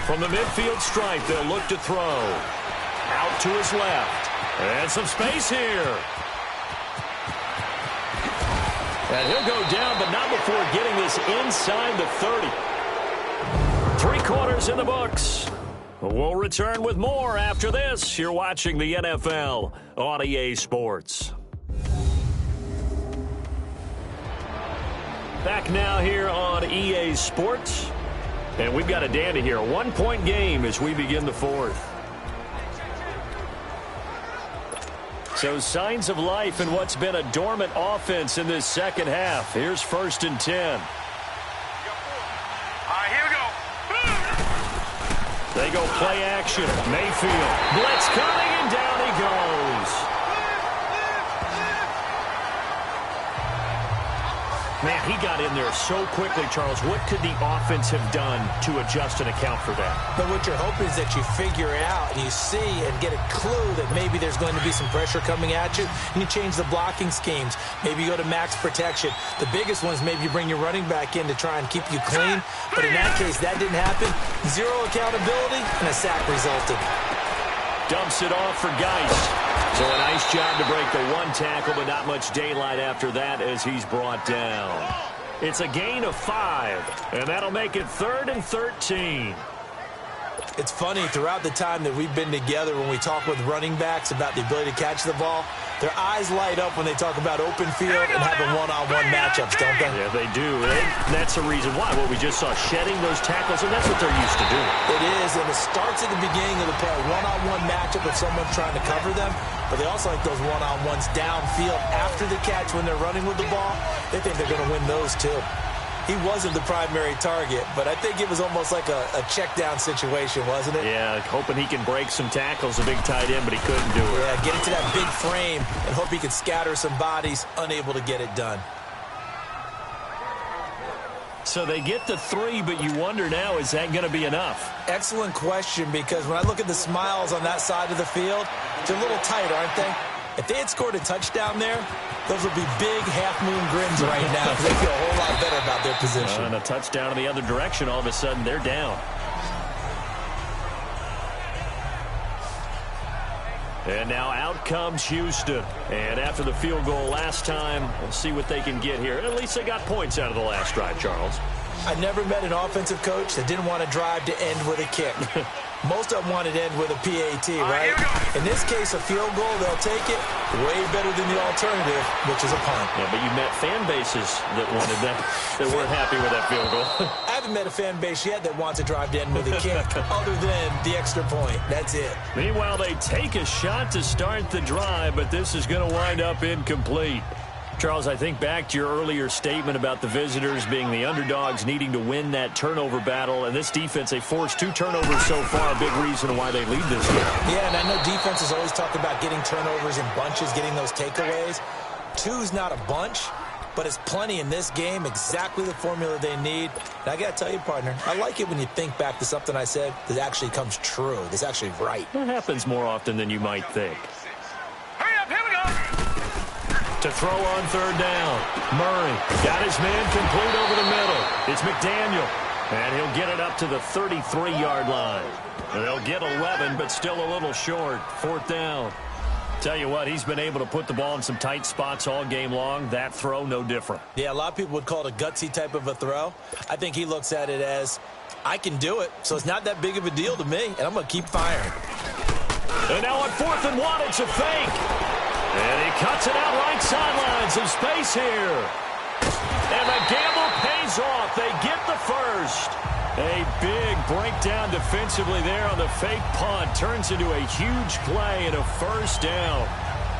From the midfield stripe, they'll look to throw. Out to his left. And some space here. And he'll go down, but not before getting this inside the 30. 3 quarters in the books. We'll return with more after this. You're watching the NFL on EA Sports. Back now here on EA Sports. And we've got a dandy here. A 1-point game as we begin the 4th. So signs of life in what's been a dormant offense in this second half. Here's 1st and 10. All right, here we go. They go play action. Mayfield. Blitz coming, and down he goes. Man, he got in there so quickly, Charles. What could the offense have done to adjust and account for that? But what you're hoping is that you figure it out and you see and get a clue that maybe there's going to be some pressure coming at you, and you change the blocking schemes. Maybe you go to max protection. The biggest one is maybe you bring your running back in to try and keep you clean. But in that case, that didn't happen. 0 accountability, and a sack resulted. Dumps it off for Geist. So a nice job to break the 1 tackle, but not much daylight after that as he's brought down. It's a gain of 5, and that'll make it 3rd and 13. It's funny, throughout the time that we've been together, when we talk with running backs about the ability to catch the ball, their eyes light up when they talk about open field and having one-on-one matchups, don't they? Yeah, they do. And that's the reason why. What we just saw, shedding those tackles, and that's what they're used to doing. It is, and it starts at the beginning of the play, one-on-one matchup if someone's trying to cover them, but they also like those one-on-ones downfield after the catch when they're running with the ball. They think they're going to win those, too. He wasn't the primary target, but I think it was almost like a check-down situation, wasn't it? Yeah, hoping he can break some tackles, a big tight end, but he couldn't do it. Yeah, get into that big frame and hope he can scatter some bodies, unable to get it done. So they get the 3, but you wonder now, is that going to be enough? Excellent question, because when I look at the smiles on that side of the field, they're a little tight, aren't they? If they had scored a touchdown there, those would be big half-moon grins right now because they feel a whole lot better about their position. And a touchdown in the other direction, all of a sudden they're down. And now out comes Houston. And after the field goal last time, we'll see what they can get here. At least they got points out of the last drive, Charles. I never met an offensive coach that didn't want to drive to end with a kick. Most of them wanted to end with a PAT, right? In this case, a field goal, they'll take it way better than the alternative, which is a punt. Yeah, but you met fan bases that wanted that, that weren't happy with that field goal. I haven't met a fan base yet that wants to drive to end with a kick other than the extra point. That's it. Meanwhile, they take a shot to start the drive, but this is going to wind up incomplete. Charles, I think back to your earlier statement about the visitors being the underdogs, needing to win that turnover battle. And this defense, they forced 2 turnovers so far, a big reason why they lead this game. Yeah, and I know defenses always talk about getting turnovers in bunches, getting those takeaways. 2's not a bunch, but it's plenty in this game, exactly the formula they need. And I got to tell you, partner, I like it when you think back to something I said that actually comes true, that's actually right. It happens more often than you might think. Hurry up, here we go. To throw on 3rd down. Murray got his man complete over the middle. It's McDaniel. And he'll get it up to the 33-yard line. And they'll get 11, but still a little short. 4th down. Tell you what, he's been able to put the ball in some tight spots all game long. That throw, no different. Yeah, a lot of people would call it a gutsy type of a throw. I think he looks at it as, I can do it, so it's not that big of a deal to me, and I'm going to keep firing. And now on 4th and 1, it's a fake. And he cuts it out right sideline. Some space here. And the gamble pays off. They get the first. A big breakdown defensively there on the fake punt. Turns into a huge play and a first down.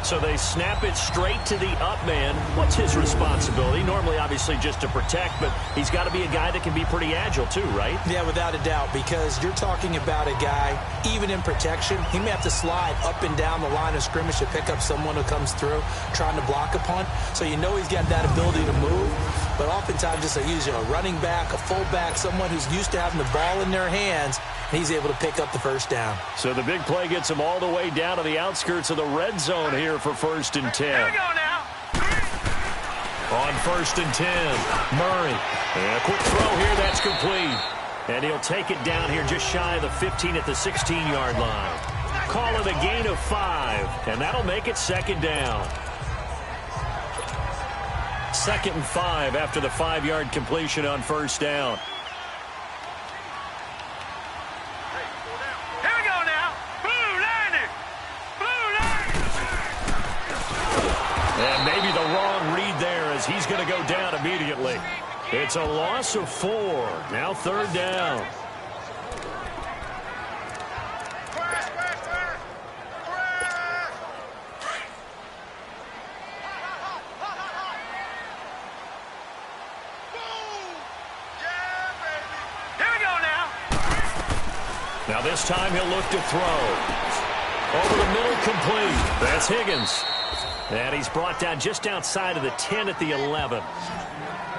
So they snap it straight to the up man. What's his responsibility? Normally, obviously, just to protect, but he's got to be a guy that can be pretty agile too, right? Yeah, without a doubt, because you're talking about a guy, even in protection, he may have to slide up and down the line of scrimmage to pick up someone who comes through trying to block a punt. So you know he's got that ability to move, but oftentimes just a running back, a fullback, someone who's used to having the ball in their hands, and he's able to pick up the first down. So the big play gets him all the way down to the outskirts of the red zone here for 1st and 10. Here we go now. On 1st and 10, Murray. And a quick throw here, that's complete. And he'll take it down here just shy of the 15 at the 16-yard line. Call it a gain of 5, and that'll make it 2nd down. 2nd and 5 after the 5-yard completion on 1st down. Here we go now. Blue line. Blue line. And maybe the wrong read there as he's going to go down immediately. It's a loss of 4. Now 3rd down. Now this time he'll look to throw. Over the middle, complete. That's Higgins. And he's brought down just outside of the 10 at the 11.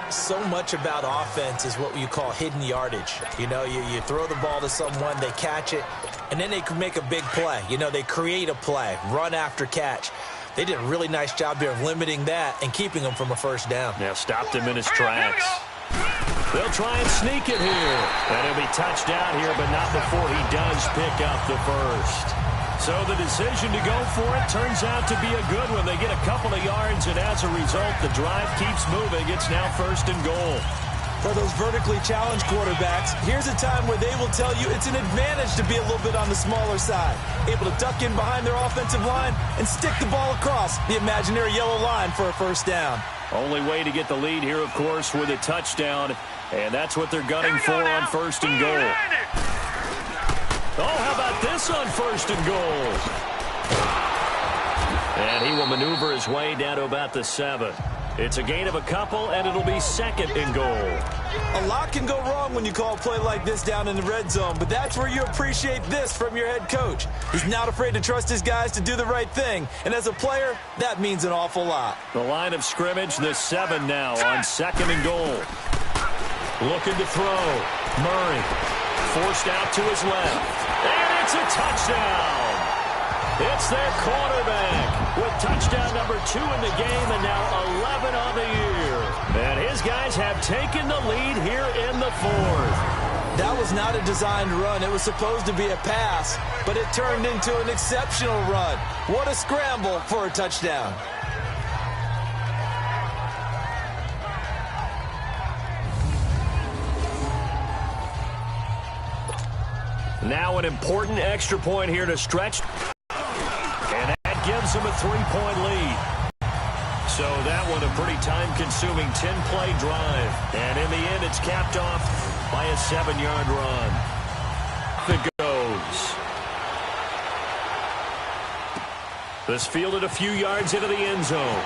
So much about offense is what you call hidden yardage. You know, you throw the ball to someone, they catch it, and then they can make a big play. You know, they create a play, run after catch. They did a really nice job here of limiting that and keeping them from a first down. Now stopped him in his tracks. They'll try and sneak it here. And he'll be touched out here, but not before he does pick up the first. So the decision to go for it turns out to be a good one. They get a couple of yards, and as a result, the drive keeps moving. It's now 1st and goal. For those vertically challenged quarterbacks, here's a time where they will tell you it's an advantage to be a little bit on the smaller side. Able to duck in behind their offensive line and stick the ball across the imaginary yellow line for a first down. Only way to get the lead here, of course, with a touchdown. And that's what they're gunning for on 1st and goal. Oh, how about this on 1st and goal? And he will maneuver his way down to about the 7. It's a gain of a couple, and it'll be 2nd and goal. A lot can go wrong when you call a play like this down in the red zone, but that's where you appreciate this from your head coach. He's not afraid to trust his guys to do the right thing, and as a player, that means an awful lot. The line of scrimmage, the 7 now on 2nd and goal. Looking to throw. Murray forced out to his left. And it's a touchdown. It's their quarterback with touchdown number 2 in the game and now 11 on the year. And his guys have taken the lead here in the 4th. That was not a designed run. It was supposed to be a pass, but it turned into an exceptional run. What a scramble for a touchdown. Now an important extra point here to stretch. And that gives them a 3-point lead. So that one a pretty time-consuming 10-play drive. And in the end, it's capped off by a 7-yard run. It goes. This fielded a few yards into the end zone.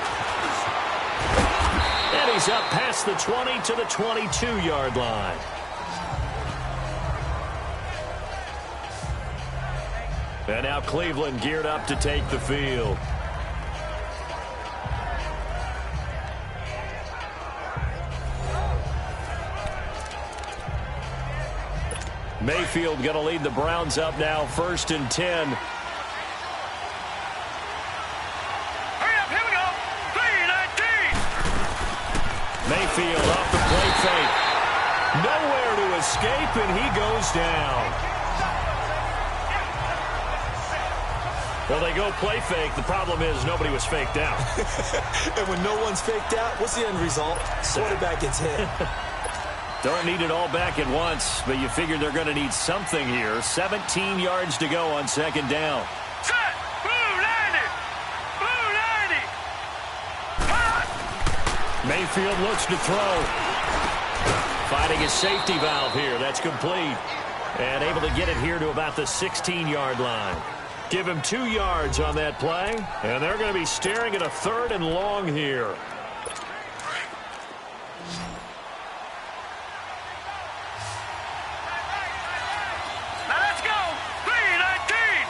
And he's up past the 20 to the 22-yard line. And now Cleveland geared up to take the field. Mayfield going to lead the Browns up now, 1st and 10. Hurry up, here we go. 3-19. Mayfield off the play fake. Nowhere to escape, and he goes down. Well, they go play fake. The problem is nobody was faked out. And when no one's faked out, what's the end result? Quarterback gets hit. Don't need it all back at once, but you figure they're going to need something here. 17 yards to go on 2nd down. Set. Mayfield looks to throw. Finding his safety valve here. That's complete. And able to get it here to about the 16-yard line. Give him 2 yards on that play. And they're going to be staring at a 3rd and long here. Now let's go. 3-19.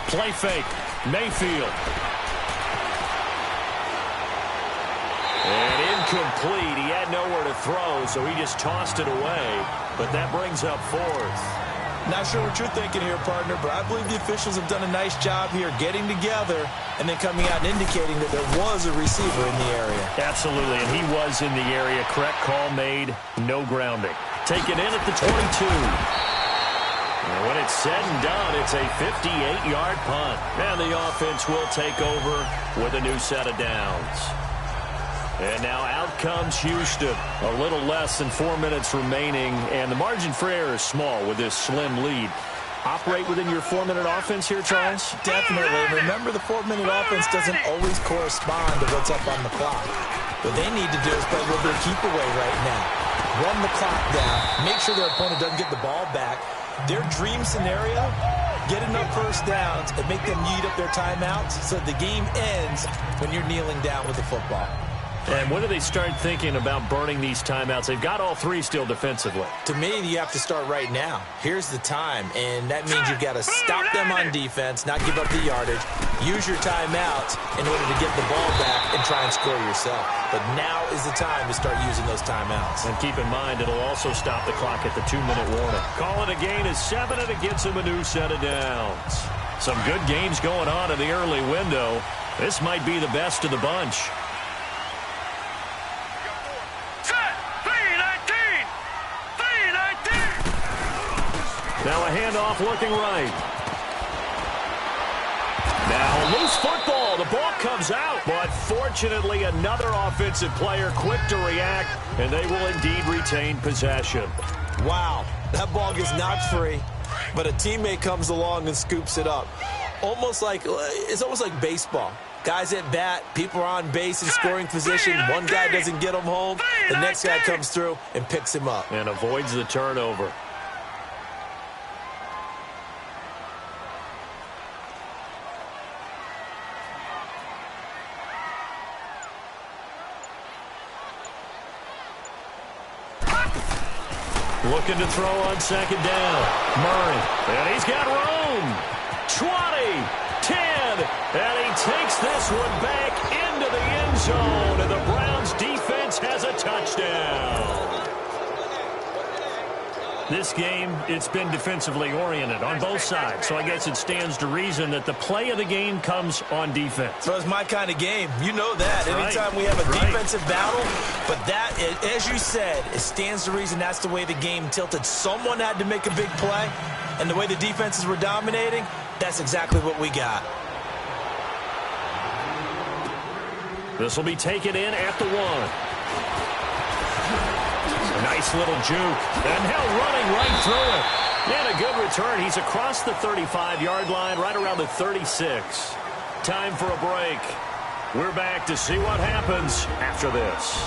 3-19. Play fake. Mayfield. And incomplete. He had nowhere to throw, so he just tossed it away. But that brings up 4th. Not sure what you're thinking here, partner, but I believe the officials have done a nice job here getting together and then coming out and indicating that there was a receiver in the area. Absolutely, and he was in the area. Correct call made. No grounding. Taken in at the 22. And when it's said and done, it's a 58-yard punt. And the offense will take over with a new set of downs. And now out comes Houston. A little less than 4 minutes remaining, and the margin for error is small with this slim lead. Operate within your 4-minute offense here, Charles? Definitely. Remember, the 4-minute offense doesn't always correspond to what's up on the clock. What they need to do is play a little bit of keep away right now. Run the clock down. Make sure their opponent doesn't get the ball back. Their dream scenario, get enough first downs and make them eat up their timeouts so the game ends when you're kneeling down with the football. And when do they start thinking about burning these timeouts? They've got all 3 still defensively. To me, you have to start right now. Here's the time, and that means you've got to stop them on defense, not give up the yardage, use your timeouts in order to get the ball back and try and score yourself. But now is the time to start using those timeouts. And keep in mind, it'll also stop the clock at the 2-minute warning. Call it a gain of 7, and it gets him a new set of downs. Some good games going on in the early window. This might be the best of the bunch. Now a handoff looking right. Now loose football. The ball comes out, but fortunately another offensive player quick to react, and they will indeed retain possession. Wow, that ball gets knocked free, but a teammate comes along and scoops it up. It's almost like baseball. Guys at bat, people are on base in scoring position. One guy doesn't get him home. The next guy comes through and picks him up. And avoids the turnover. Looking to throw on second down. Murray. And he's got room. 20, 10, and he takes this one back into the end zone, and the Browns defense has a touchdown. This game, it's been defensively oriented on both sides, so I guess it stands to reason that the play of the game comes on defense. So it's my kind of game. You know that. Anytime we have a defensive battle, but that, as you said, it stands to reason that's the way the game tilted. Someone had to make a big play, and the way the defenses were dominating, that's exactly what we got. This will be taken in at the 1. Nice little juke. And now running right through it. And a good return. He's across the 35-yard line, right around the 36. Time for a break. We're back to see what happens after this.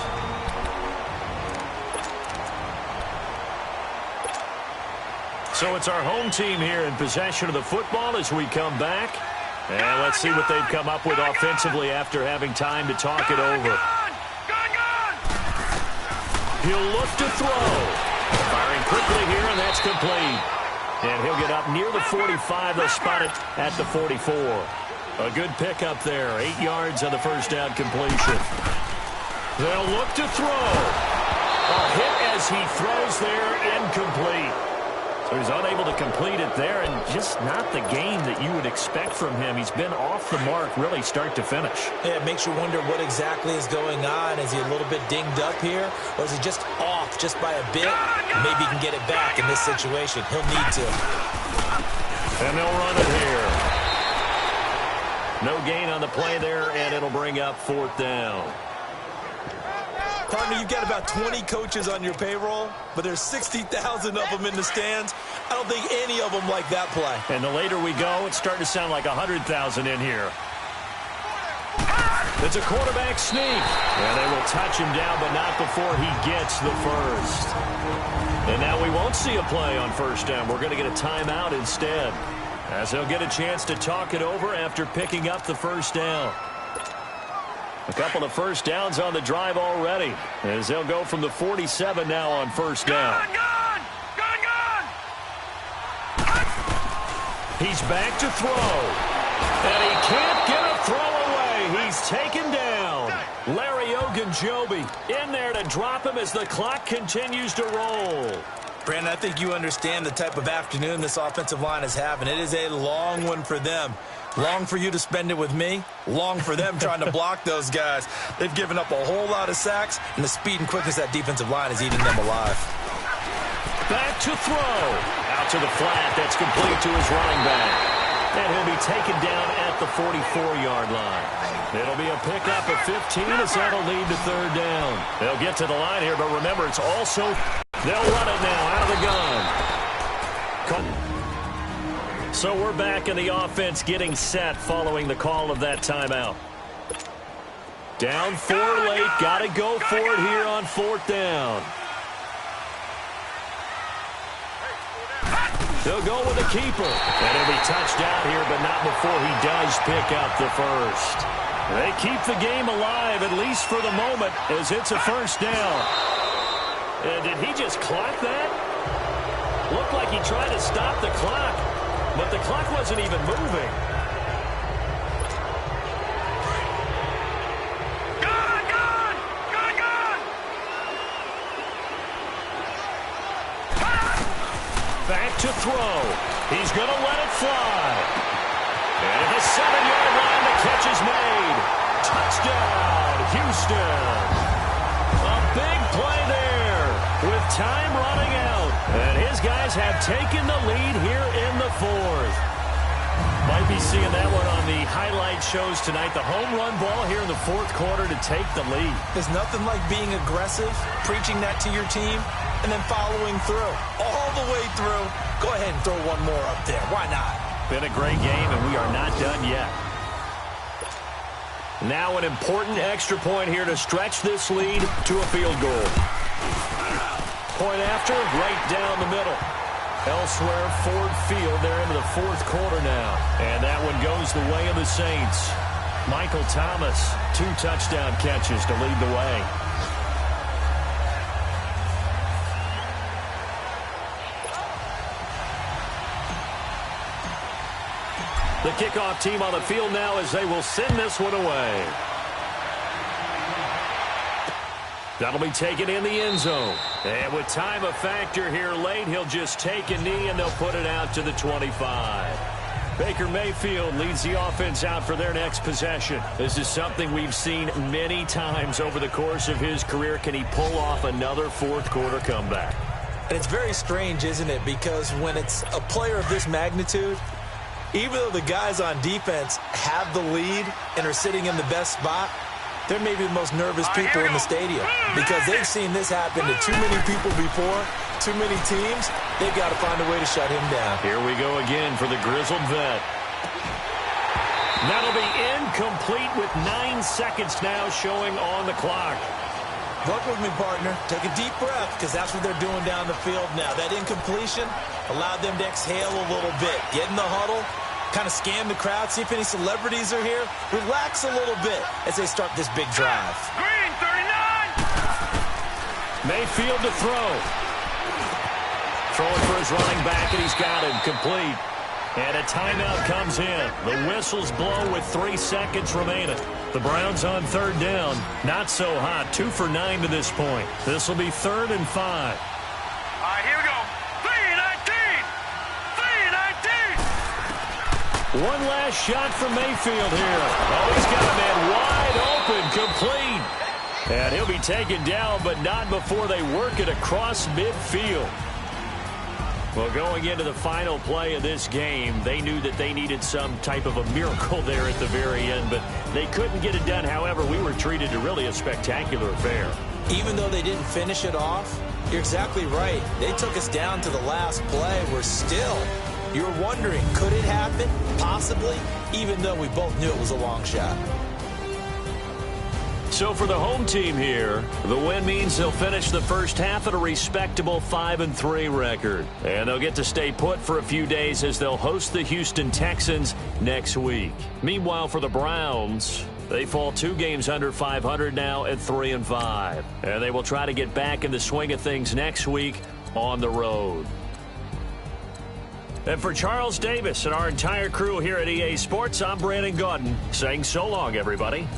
So it's our home team here in possession of the football as we come back. And let's see what they've come up with offensively after having time to talk it over. He'll look to throw. Firing quickly here, and that's complete. And he'll get up near the 45. They'll spot it at the 44. A good pickup there. 8 yards on the first down completion. They'll look to throw. A hit as he throws there, incomplete. So he's unable to complete it there, and just not the game that you would expect from him. He's been off the mark, really, start to finish. Yeah, it makes you wonder what exactly is going on. Is he a little bit dinged up here, or is he just off just by a bit? Maybe he can get it back in this situation. He'll need to. And they'll run it here. No gain on the play there, and it'll bring up 4th down. Partner, you've got about 20 coaches on your payroll, but there's 60,000 of them in the stands. I don't think any of them like that play. And the later we go, it's starting to sound like 100,000 in here. It's a quarterback sneak. And they will touch him down, but not before he gets the first. And now we won't see a play on first down. We're going to get a timeout instead, as he'll get a chance to talk it over after picking up the first down. A couple of first downs on the drive already, as they'll go from the 47 now on first down. He's back to throw, and he can't get a throw away. He's taken down. Larry Ogunjobi in there to drop him as the clock continues to roll. Brandon, I think you understand the type of afternoon this offensive line is having. It is a long one for them. Long for you to spend it with me. Long for them trying to block those guys. They've given up a whole lot of sacks, and the speed and quickness of that defensive line is eating them alive. Back to throw. Out to the flat. That's complete to his running back. And he'll be taken down at the 44-yard line. It'll be a pickup of 15 as that'll lead to third down. They'll get to the line here, but remember, it's also... They'll run it now out of the gun. So we're back in the offense getting set following the call of that timeout. Down 4 late. Got to go for it here on fourth down. They'll go with a keeper. And he'll be touched out here, but not before he does pick up the first. They keep the game alive, at least for the moment, as it's a first down. Did he just clock that? Looked like he tried to stop the clock, but the clock wasn't even moving. Back to throw. He's going to let it fly. And at the 7-yard line, the catch is made. Touchdown, Houston. A big play there with time running out. And his guys have taken the lead here in the fourth. Might be seeing that one on the highlight shows tonight. The home run ball here in the fourth quarter to take the lead. There's nothing like being aggressive, preaching that to your team, and then following through. All the way through. Go ahead and throw one more up there. Why not? Been a great game, and we are not done yet. Now an important extra point here to stretch this lead to a field goal. Point after, right down the middle. Elsewhere, Ford Field. They're into the fourth quarter now. And that one goes the way of the Saints. Michael Thomas, 2 touchdown catches to lead the way. The kickoff team on the field now as they will send this one away. That'll be taken in the end zone. And with time a factor here late, he'll just take a knee and they'll put it out to the 25. Baker Mayfield leads the offense out for their next possession. This is something we've seen many times over the course of his career. Can he pull off another fourth quarter comeback? And it's very strange, isn't it? Because when it's a player of this magnitude, even though the guys on defense have the lead and are sitting in the best spot, they're maybe the most nervous people in the stadium because they've seen this happen to too many people before, too many teams. They've got to find a way to shut him down. Here we go again for the grizzled vet. That'll be incomplete with 9 seconds now showing on the clock. Work with me, partner. Take a deep breath because that's what they're doing down the field now. That incompletion allowed them to exhale a little bit. Get in the huddle, kind of scan the crowd, see if any celebrities are here. Relax a little bit as they start this big drive. Green, 39! Mayfield to throw. Throwing for his running back, and he's got him complete. And a timeout comes in. The whistles blow with 3 seconds remaining. The Browns on third down. Not so hot. 2 for 9 to this point. This will be 3rd and 5. All right, here we go. 3-19! 3-19! One last shot from Mayfield here. Oh, he's got a man wide open, complete. And he'll be taken down, but not before they work it across midfield. Well, going into the final play of this game, they knew that they needed some type of a miracle there at the very end, but they couldn't get it done. However, we were treated to really a spectacular affair. Even though they didn't finish it off, you're exactly right. They took us down to the last play. We're still, you're wondering, could it happen? Possibly, even though we both knew it was a long shot. So for the home team here, the win means they'll finish the first half at a respectable 5-3 record. And they'll get to stay put for a few days as they'll host the Houston Texans next week. Meanwhile, for the Browns, they fall 2 games under 500 now at 3-5. And they will try to get back in the swing of things next week on the road. And for Charles Davis and our entire crew here at EA Sports, I'm Brandon Gaudin saying so long, everybody.